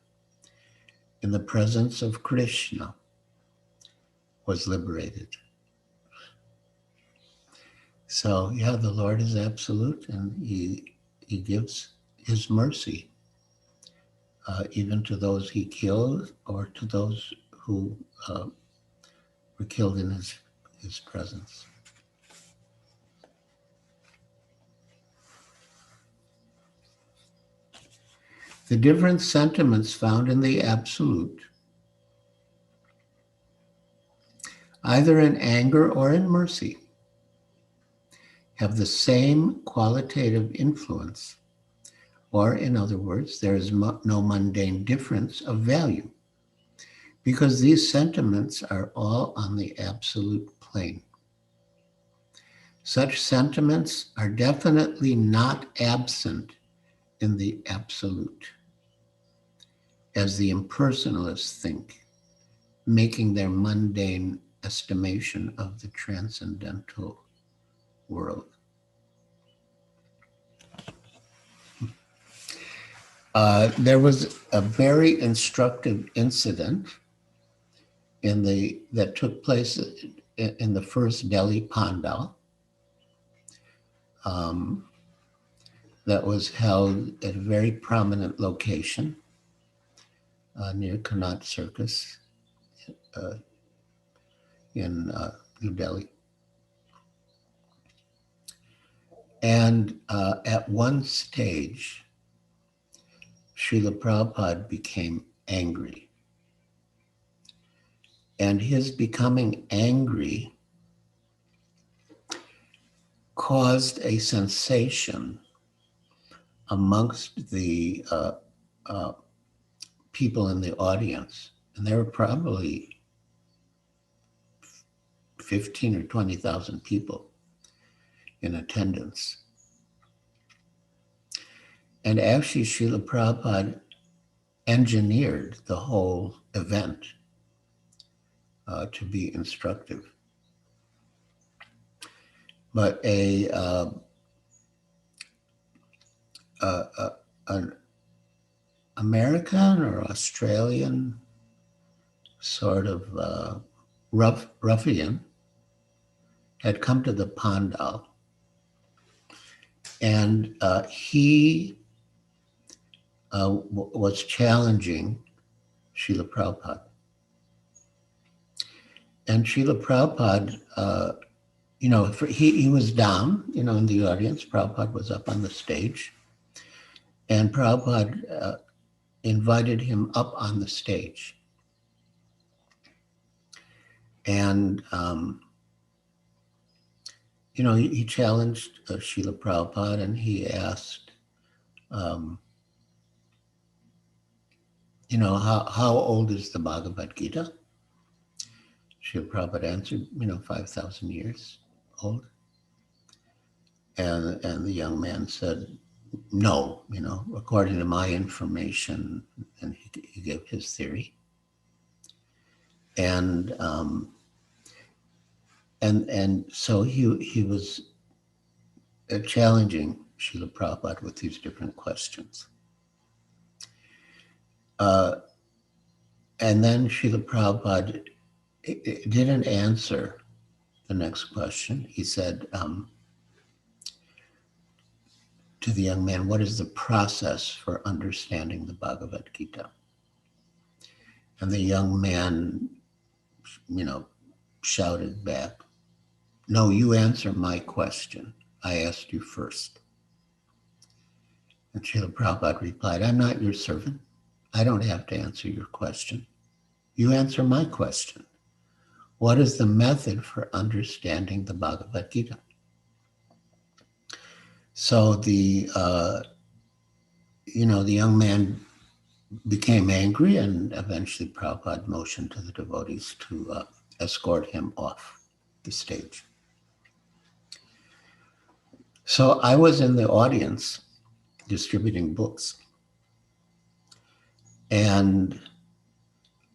in the presence of Krishna was liberated. So yeah, the Lord is absolute, and he gives his mercy even to those he killed or to those who were killed in his presence. The different sentiments found in the absolute, either in anger or in mercy, have the same qualitative influence, or in other words, there is no mundane difference of value, because these sentiments are all on the absolute plane. Such sentiments are definitely not absent in the absolute, as the impersonalists think, making their mundane estimation of the transcendental world. There was a very instructive incident that took place in the first Delhi Pandal that was held at a very prominent location near Connaught Circus in New Delhi. And at one stage, Srila Prabhupada became angry. And his becoming angry caused a sensation amongst the people in the audience. And there were probably 15 or 20,000 people in attendance. And actually, Srila Prabhupada engineered the whole event to be instructive. But an American or Australian sort of ruffian had come to the pandal, and he was challenging Srila Prabhupada. And Srila Prabhupada, he was down, in the audience. Prabhupada was up on the stage. And Prabhupada invited him up on the stage. And, he challenged Srila Prabhupada, and he asked, how old is the Bhagavad Gita? Srila Prabhupada answered, 5,000 years old. And the young man said, no, according to my information, and he gave his theory. And so he was challenging Srila Prabhupada with these different questions. And then Srila Prabhupada didn't answer the next question. He said to the young man, what is the process for understanding the Bhagavad Gita? And the young man, shouted back, no, you answer my question. I asked you first. And Srila Prabhupada replied, I'm not your servant. I don't have to answer your question. You answer my question. What is the method for understanding the Bhagavad Gita? So the young man became angry, and eventually Prabhupada motioned to the devotees to escort him off the stage. So I was in the audience distributing books. And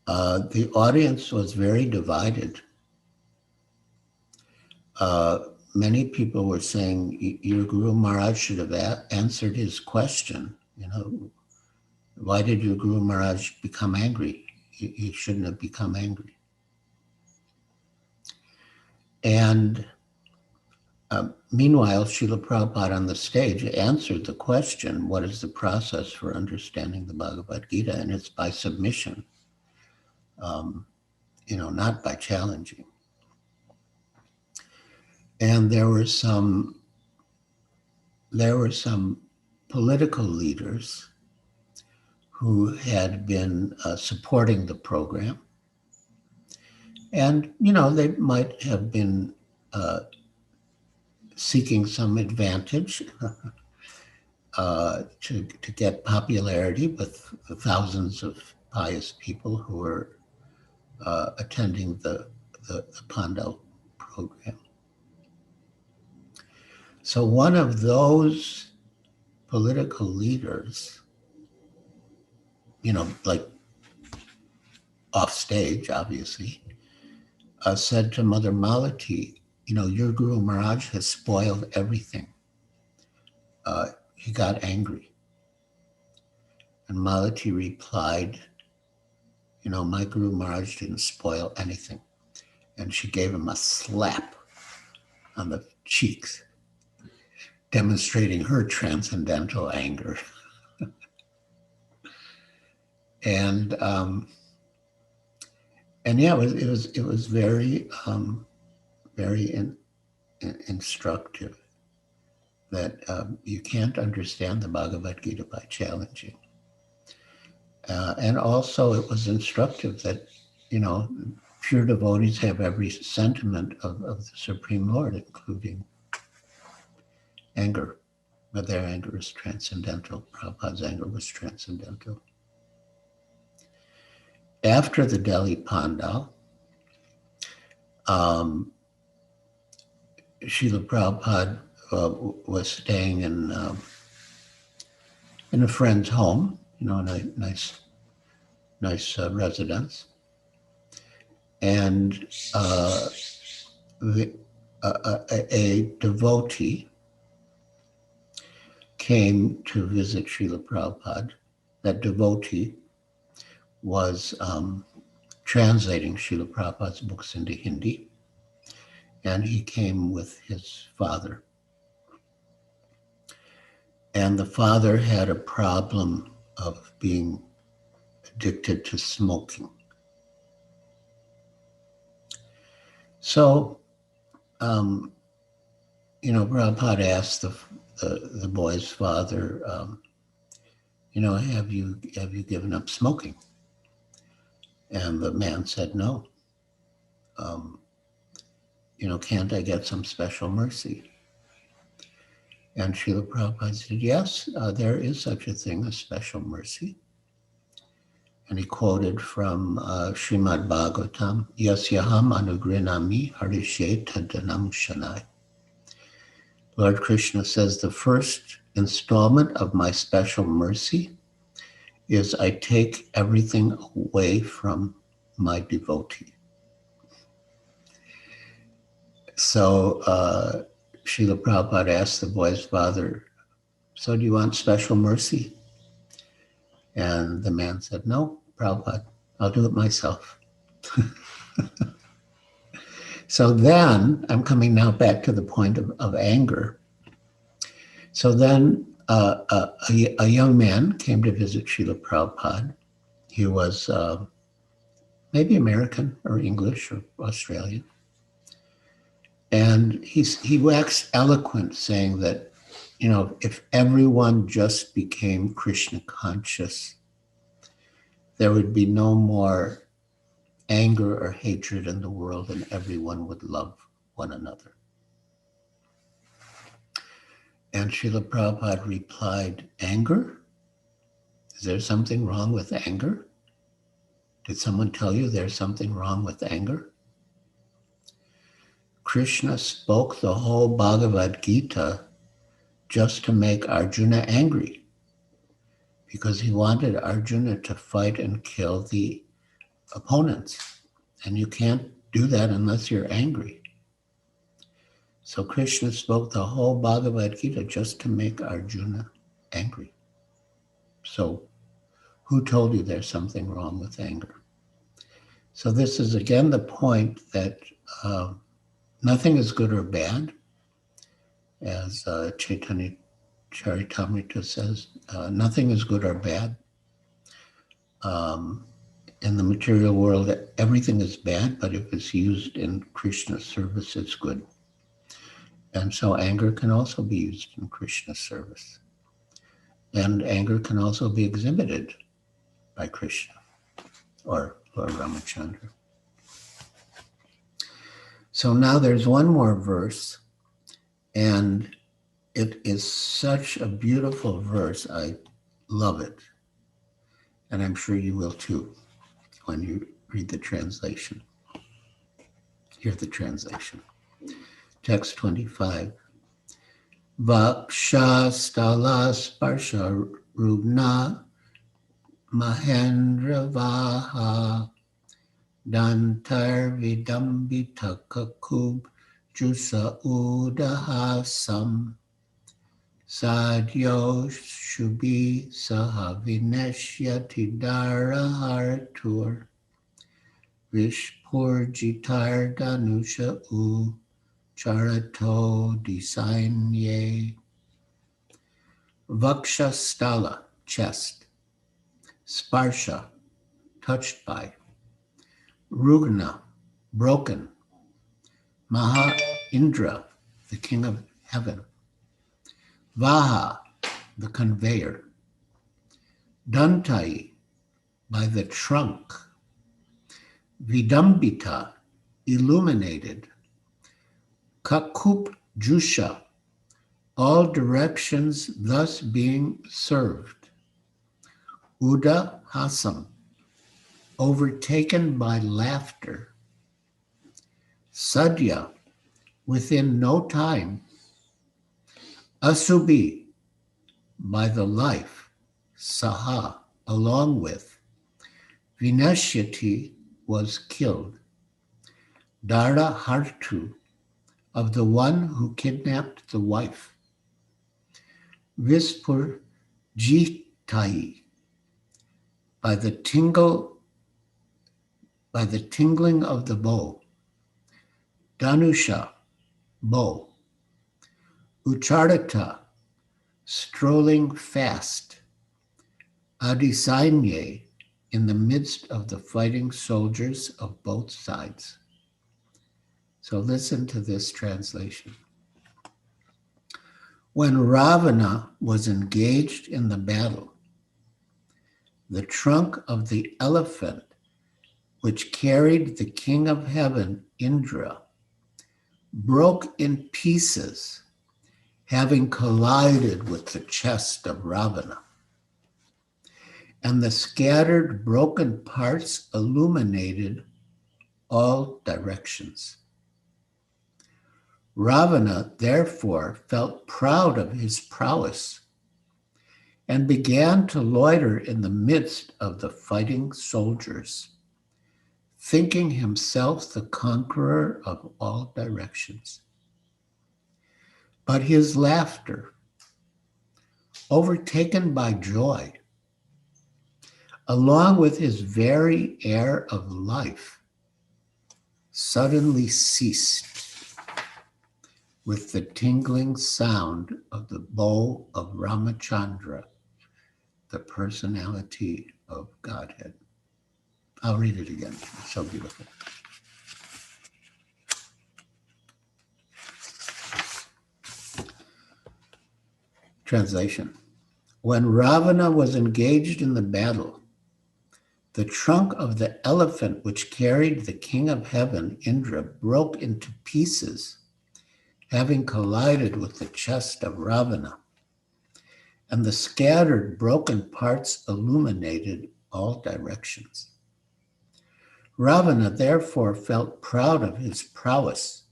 the audience was very divided. Many people were saying, your Guru Maharaj should have answered his question. Why did your Guru Maharaj become angry? He shouldn't have become angry. And meanwhile, Srila Prabhupada on the stage answered the question, what is the process for understanding the Bhagavad Gita? And it's by submission, not by challenging. And there were some political leaders who had been supporting the program. And, they might have been seeking some advantage to get popularity with the thousands of pious people who were attending the Pandal program. So one of those political leaders, like off stage, obviously, said to Mother Malati, your Guru Maharaj has spoiled everything. He got angry. And Malati replied, my Guru Maharaj didn't spoil anything. And she gave him a slap on the cheeks, demonstrating her transcendental anger. And yeah, it was very instructive that you can't understand the Bhagavad Gita by challenging. And also it was instructive that, pure devotees have every sentiment of the Supreme Lord, including anger, but their anger is transcendental. Prabhupada's anger was transcendental. After the Delhi Pandal, Srila Prabhupada was staying in a friend's home, in a nice residence. And a devotee came to visit Srila Prabhupada. That devotee was translating Srila Prabhupada's books into Hindi, and he came with his father. And the father had a problem of being addicted to smoking. So, Prabhupada asked the boy's father, have you given up smoking? And the man said, no. Can't I get some special mercy? And Srila Prabhupada said, yes, there is such a thing, a special mercy. And he quoted from Srimad Bhagavatam, Yasyaham anugrinami harishe tadanam shanai. Lord Krishna says, the first installment of my special mercy is I take everything away from my devotee. So Srila Prabhupada asked the boy's father, so do you want special mercy? And the man said, no, Prabhupada, I'll do it myself. So then, I'm coming now back to the point of anger. So then a young man came to visit Srila Prabhupada. He was maybe American or English or Australian. And he waxed eloquent, saying that, if everyone just became Krishna conscious, there would be no more anger or hatred in the world, and everyone would love one another. And Srila Prabhupada replied, anger? Is there something wrong with anger? Did someone tell you there's something wrong with anger? Krishna spoke the whole Bhagavad Gita just to make Arjuna angry, because he wanted Arjuna to fight and kill the opponents. And you can't do that unless you're angry. So Krishna spoke the whole Bhagavad Gita just to make Arjuna angry. So who told you there's something wrong with anger? So this is again the point that nothing is good or bad. As Chaitanya Charitamrita says, nothing is good or bad. In the material world, everything is bad, but if it's used in Krishna's service, it's good. And so anger can also be used in Krishna's service. And anger can also be exhibited by Krishna or Lord Ramachandra. So now there's one more verse, and it is such a beautiful verse. I love it. And I'm sure you will too when you read the translation. Hear the translation. Text 25. Vaksha stala sparsha rugna mahendra vaha dantar vidambita kakub jusa udahasam sadyo shubhi sahavineshyati darahartur vishpur jitar danusha u Charato Disaigne. Vaksha stala, chest. Sparsha, touched by. Rugna, broken. Maha Indra, the king of heaven. Vaha, the conveyor. Dantai, by the trunk. Vidambita, illuminated. Kakup Jusha, all directions thus being served. Uda Hasam, overtaken by laughter. Sadhya, within no time. Asubhi, by the life. Saha, along with. Vinashyati, was killed. Darda Hartu, of the one who kidnapped the wife. Vispur Jitai, by the tingling of the bow. Danusha, bow. Ucharita, strolling fast. Adisanye, in the midst of the fighting soldiers of both sides. So listen to this translation. When Ravana was engaged in the battle, the trunk of the elephant which carried the king of heaven, Indra, broke in pieces, having collided with the chest of Ravana. And the scattered broken parts illuminated all directions. Ravana, therefore, felt proud of his prowess and began to loiter in the midst of the fighting soldiers, thinking himself the conqueror of all directions. But his laughter, overtaken by joy, along with his very air of life, suddenly ceased with the tingling sound of the bow of Ramachandra, the personality of Godhead. I'll read it again. It's so beautiful. Translation. When Ravana was engaged in the battle, the trunk of the elephant which carried the king of heaven, Indra, broke into pieces, having collided with the chest of Ravana, and the scattered broken parts illuminated all directions. Ravana therefore felt proud of his prowess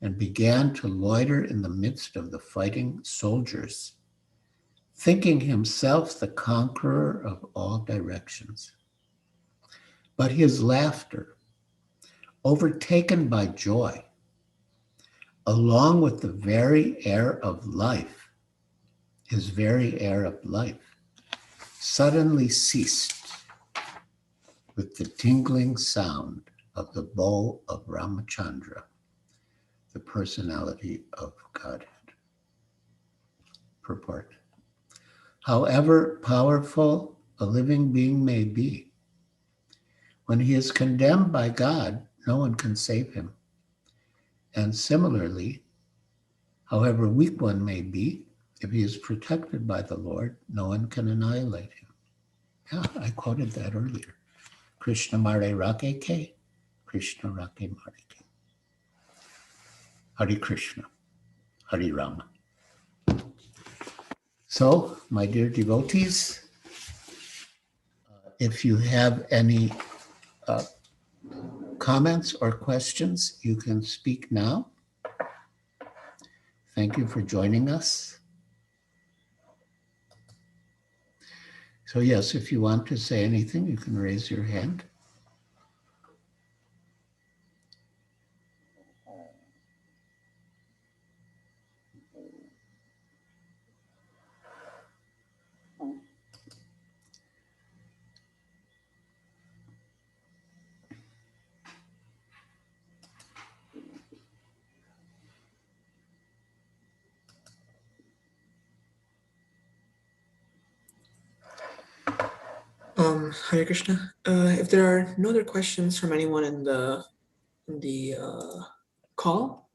and began to loiter in the midst of the fighting soldiers, thinking himself the conqueror of all directions. But his laughter, overtaken by joy, along with the very air of life, his very air of life, suddenly ceased with the tingling sound of the bow of Ramachandra, the personality of Godhead. Purport. However powerful a living being may be, when he is condemned by God, no one can save him. And similarly, however weak one may be, if he is protected by the Lord, no one can annihilate him. Yeah, I quoted that earlier. Krishna Mare Rake Ke, Krishna Rake Mare Ke. Hare Krishna, Hare Rama. So, my dear devotees, if you have any comments or questions, you can speak now. Thank you for joining us. So yes, if you want to say anything, you can raise your hand. Hare Krishna. If there are no other questions from anyone in the call,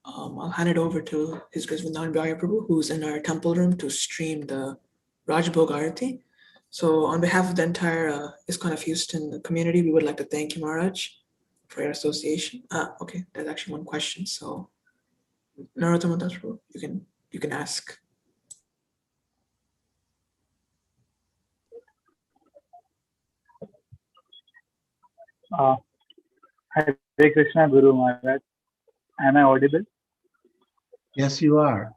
I'll hand it over to His Grace Vrindavan Bihari Prabhu, who's in our temple room to stream the Rajbhog Arati. So on behalf of the entire ISKCON of Houston community, we would like to thank you, Maharaj, for your association. Okay, there's actually one question. So Narottama Das Prabhu, you can ask. Hare Krishna Guru Maharaj. Am I audible? Yes, you are.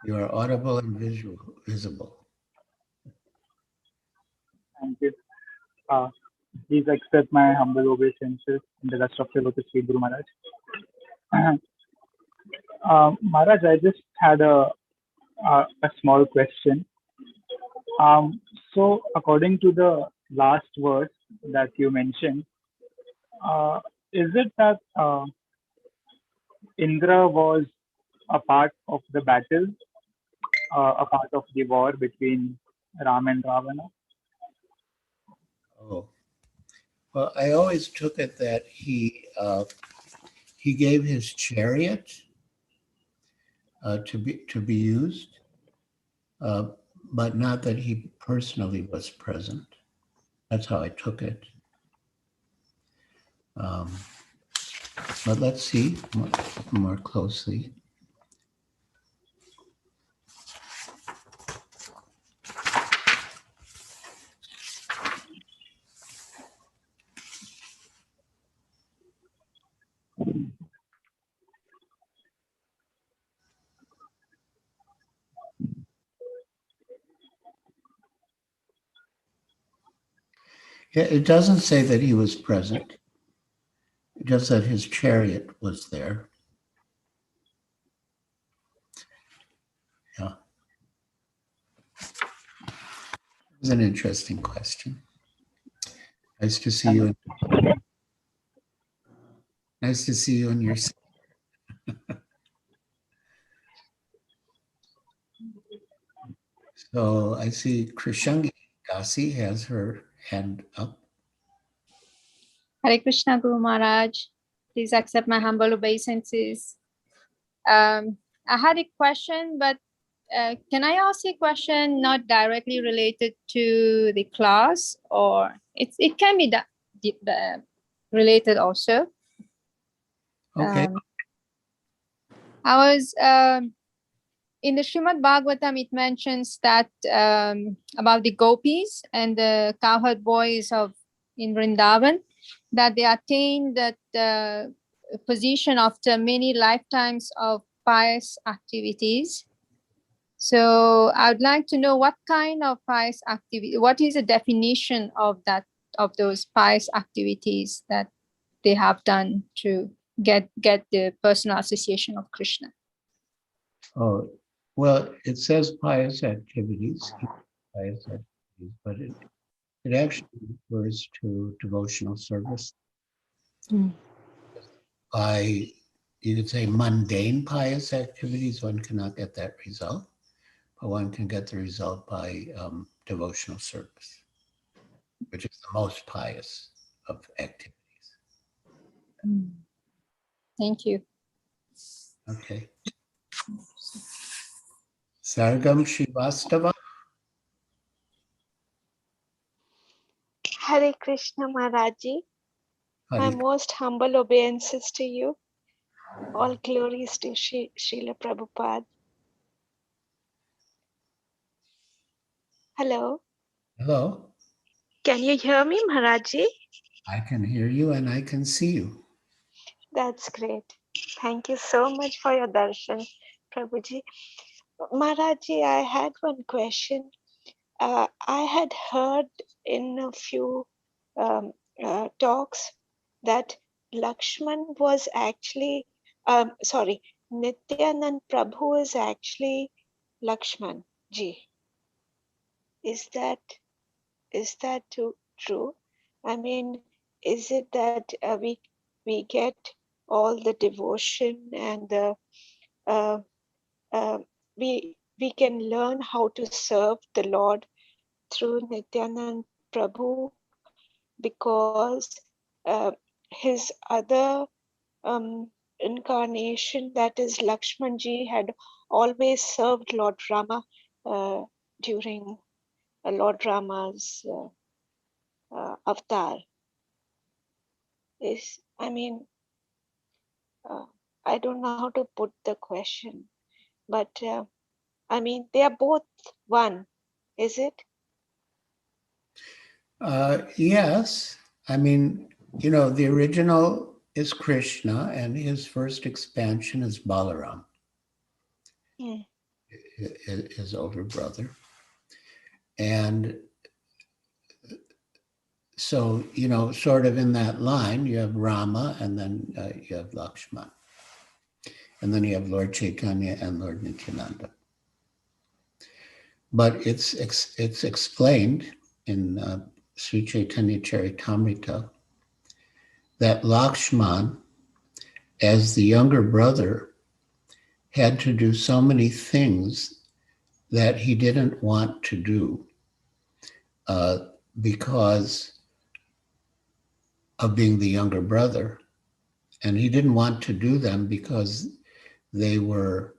You are audible and visible. Thank you. Uh, Please accept my humble obeisances in the rest of your lotus feet, Guru Maharaj. Maharaj, I just had a small question. So, according to the last verse that you mentioned, uh, is it that Indra was a part of the battle, a part of the war between Ram and Ravana? Oh, well, I always took it that he gave his chariot to be used, but not that he personally was present. That's how I took it. But let's see more closely. Yeah, it doesn't say that he was present, just that his chariot was there. Yeah. It's an interesting question. Nice to see you. Nice to see you in your. So I see Krishangi Dasi has her hand up. Hare Krishna, Guru Maharaj. Please accept my humble obeisances. I had a question, but can I ask a question not directly related to the class, or it can be related also? Okay. I was in the Srimad Bhagavatam, it mentions that about the gopis and the cowherd boys in Vrindavan, that they attained that position after many lifetimes of pious activities. So I would like to know what kind of pious activity, what is the definition of those pious activities that they have done to get the personal association of Krishna. Oh, well, it says pious activities, but it actually refers to devotional service. By, you could say, mundane pious activities, one cannot get that result, but one can get the result by devotional service, which is the most pious of activities. Thank you. Okay. Sargam Srivastava. Hare Krishna Maharaji, my most humble obeisances to you. All glories to Srila Prabhupada. Hello. Hello. Can you hear me, Maharaji? I can hear you and I can see you. That's great. Thank you so much for your darshan, Prabhuji. Maharaji, I had one question. I had heard in a few talks that Lakshman was actually, Nityanand Prabhu is actually Lakshman ji. Is that true? I mean, is it that we get all the devotion and the we can learn how to serve the Lord through Nityanand Prabhu because his other incarnation, that is Lakshmanji, had always served Lord Rama during Lord Rama's avatar. I don't know how to put the question, but they are both one, is it? Yes. The original is Krishna and his first expansion is Balaram, his older brother. And So, sort of in that line, you have Rama, and then you have Lakshman. And then you have Lord Chaitanya and Lord Nityananda. But it's explained in Sri Chaitanya Charitamrita that Lakshman, as the younger brother, had to do so many things that he didn't want to do because of being the younger brother. And he didn't want to do them because they were,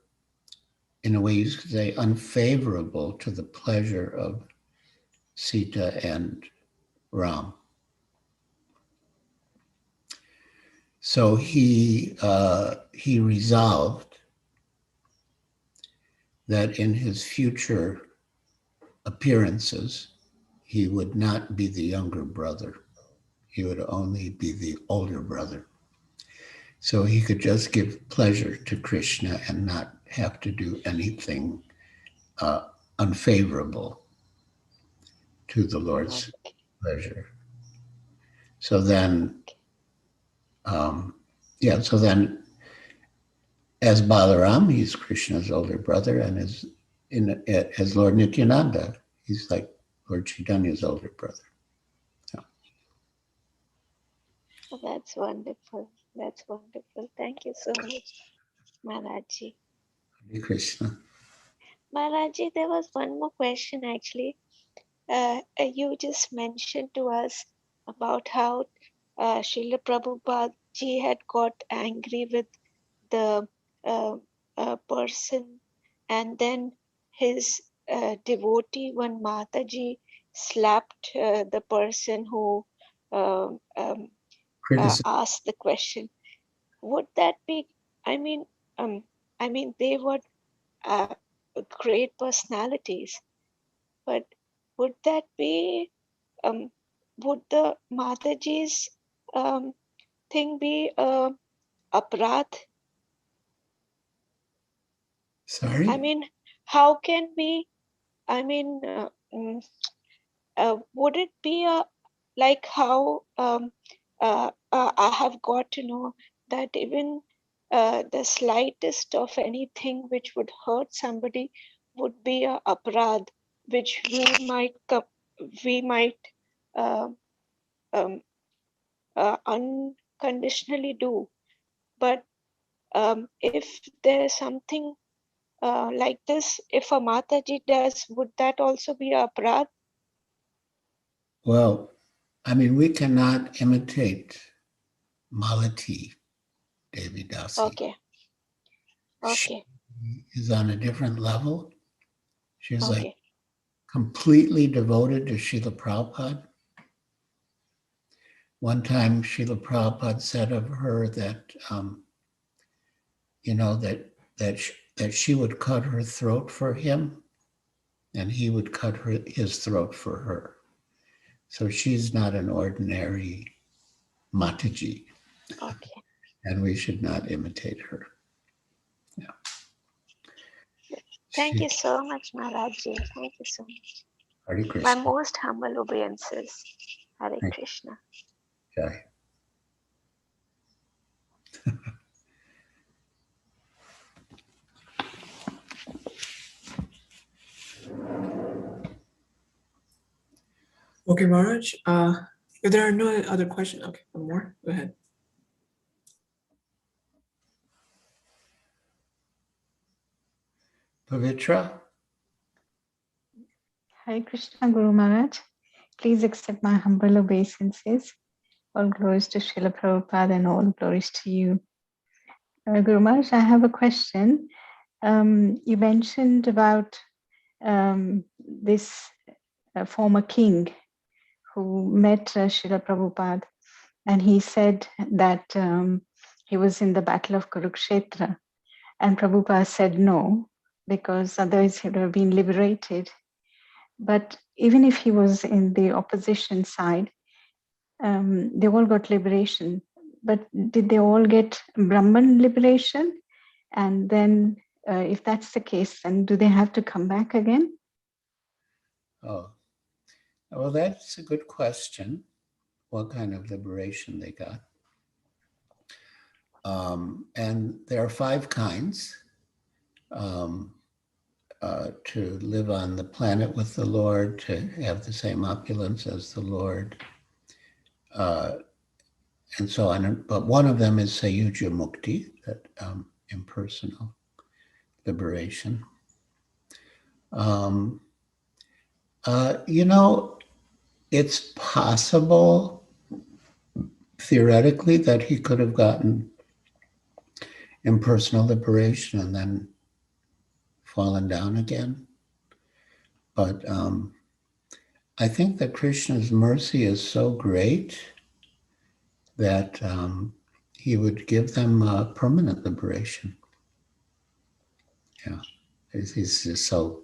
in a way you could say, unfavorable to the pleasure of Sita and Ram. So he resolved that in his future appearances, he would not be the younger brother. He would only be the older brother. So he could just give pleasure to Krishna and not have to do anything unfavorable to the Lord's pleasure. So then, as Balaram, he's Krishna's older brother, and as Lord Nityananda, he's like Lord Chaitanya's older brother. That's wonderful. That's wonderful. Thank you so much, Maharajji. Hare Krishna. Maharajji, there was one more question actually. You just mentioned to us about how Srila Prabhupada ji had got angry with the person, and then his devotee, one Mataji, slapped the person who asked the question. Would that be? I mean, they were great personalities, but would that be? Would the Mataji's thing be aparadh? Sorry? I mean, how can we? I mean, would it be like how I have got to know that even the slightest of anything which would hurt somebody would be a aparadh, which we might unconditionally do. But if there is something like this, if a Mataji does, would that also be a aparadh? Well, I mean, we cannot imitate Malati Devi Dasi. Okay. Okay. She is on a different level. She's Okay. like completely devoted to Srila Prabhupada. One time, Srila Prabhupada said of her that, that she would cut her throat for him, and he would cut his throat for her. So she's not an ordinary Mataji. Okay. And we should not imitate her. Yeah. Thank you so much, Maharajji. Thank you so much. Hare Krishna. My most humble obeisances. Hare Thank Krishna. Jai. Okay, Maharaj. If there are no other questions, okay, one more. Go ahead. Pavitra? Hare Krishna, Guru Maharaj. Please accept my humble obeisances. All glories to Srila Prabhupada and all glories to you. Guru Maharaj, I have a question. You mentioned about this former king who met Srila Prabhupada, and he said that he was in the battle of Kurukshetra, and Prabhupada said no, because otherwise he would have been liberated. But even if he was in the opposition side, they all got liberation. But did they all get Brahman liberation? And then if that's the case, then do they have to come back again? Oh, well, that's a good question. what kind of liberation they got. And there are 5 kinds. To live on the planet with the Lord, to have the same opulence as the Lord, and so on. But one of them is Sayuja Mukti, that impersonal liberation. It's possible, theoretically, that he could have gotten impersonal liberation and then fallen down again. But I think that Krishna's mercy is so great that he would give them permanent liberation. Yeah, he's just so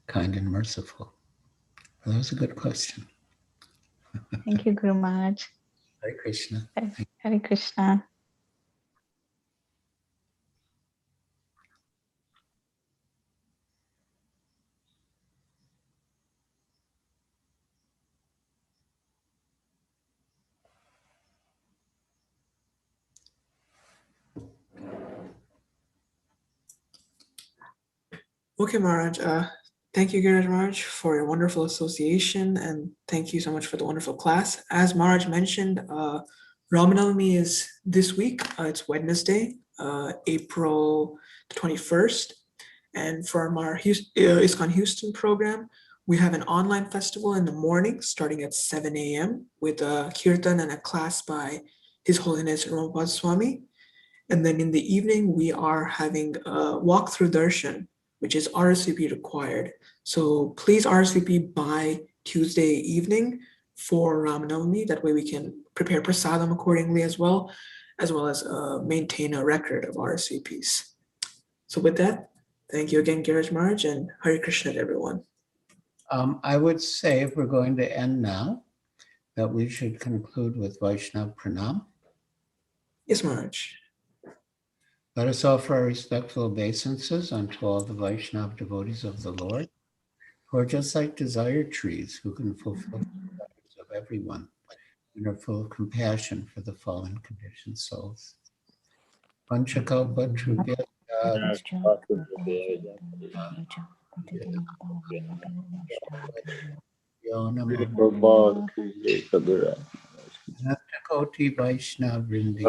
kind and merciful. Well, that was a good question. Thank you, Guru Maharaj. Hare Krishna. Hare Krishna. Okay, Maharaj. Thank you, Giriraj Maharaj, for your wonderful association, and thank you so much for the wonderful class. As Maharaj mentioned, Ramanavami is this week. It's Wednesday, April 21st. And from our ISKCON Houston program, we have an online festival in the morning starting at 7 a.m. with a kirtan and a class by His Holiness Rama Swami. And then in the evening, we are having a walk-through darshan, which is RSVP required. So please RSVP by Tuesday evening for Ramanavami. That way we can prepare prasadam accordingly as well as maintain a record of RSVPs. So with that, thank you again, Giriraj Maharaj, and Hare Krishna to everyone. I would say, if we're going to end now, that we should conclude with Vaishnav Pranam. Yes, Maharaj. Let us offer our respectful obeisances unto all the Vaishnav devotees of the Lord, who are just like desire trees, who can fulfill the desires of everyone and are full of compassion for the fallen conditioned souls. Panchakalpatrubhya yo namo Anantakoti Vaishnav Vrindi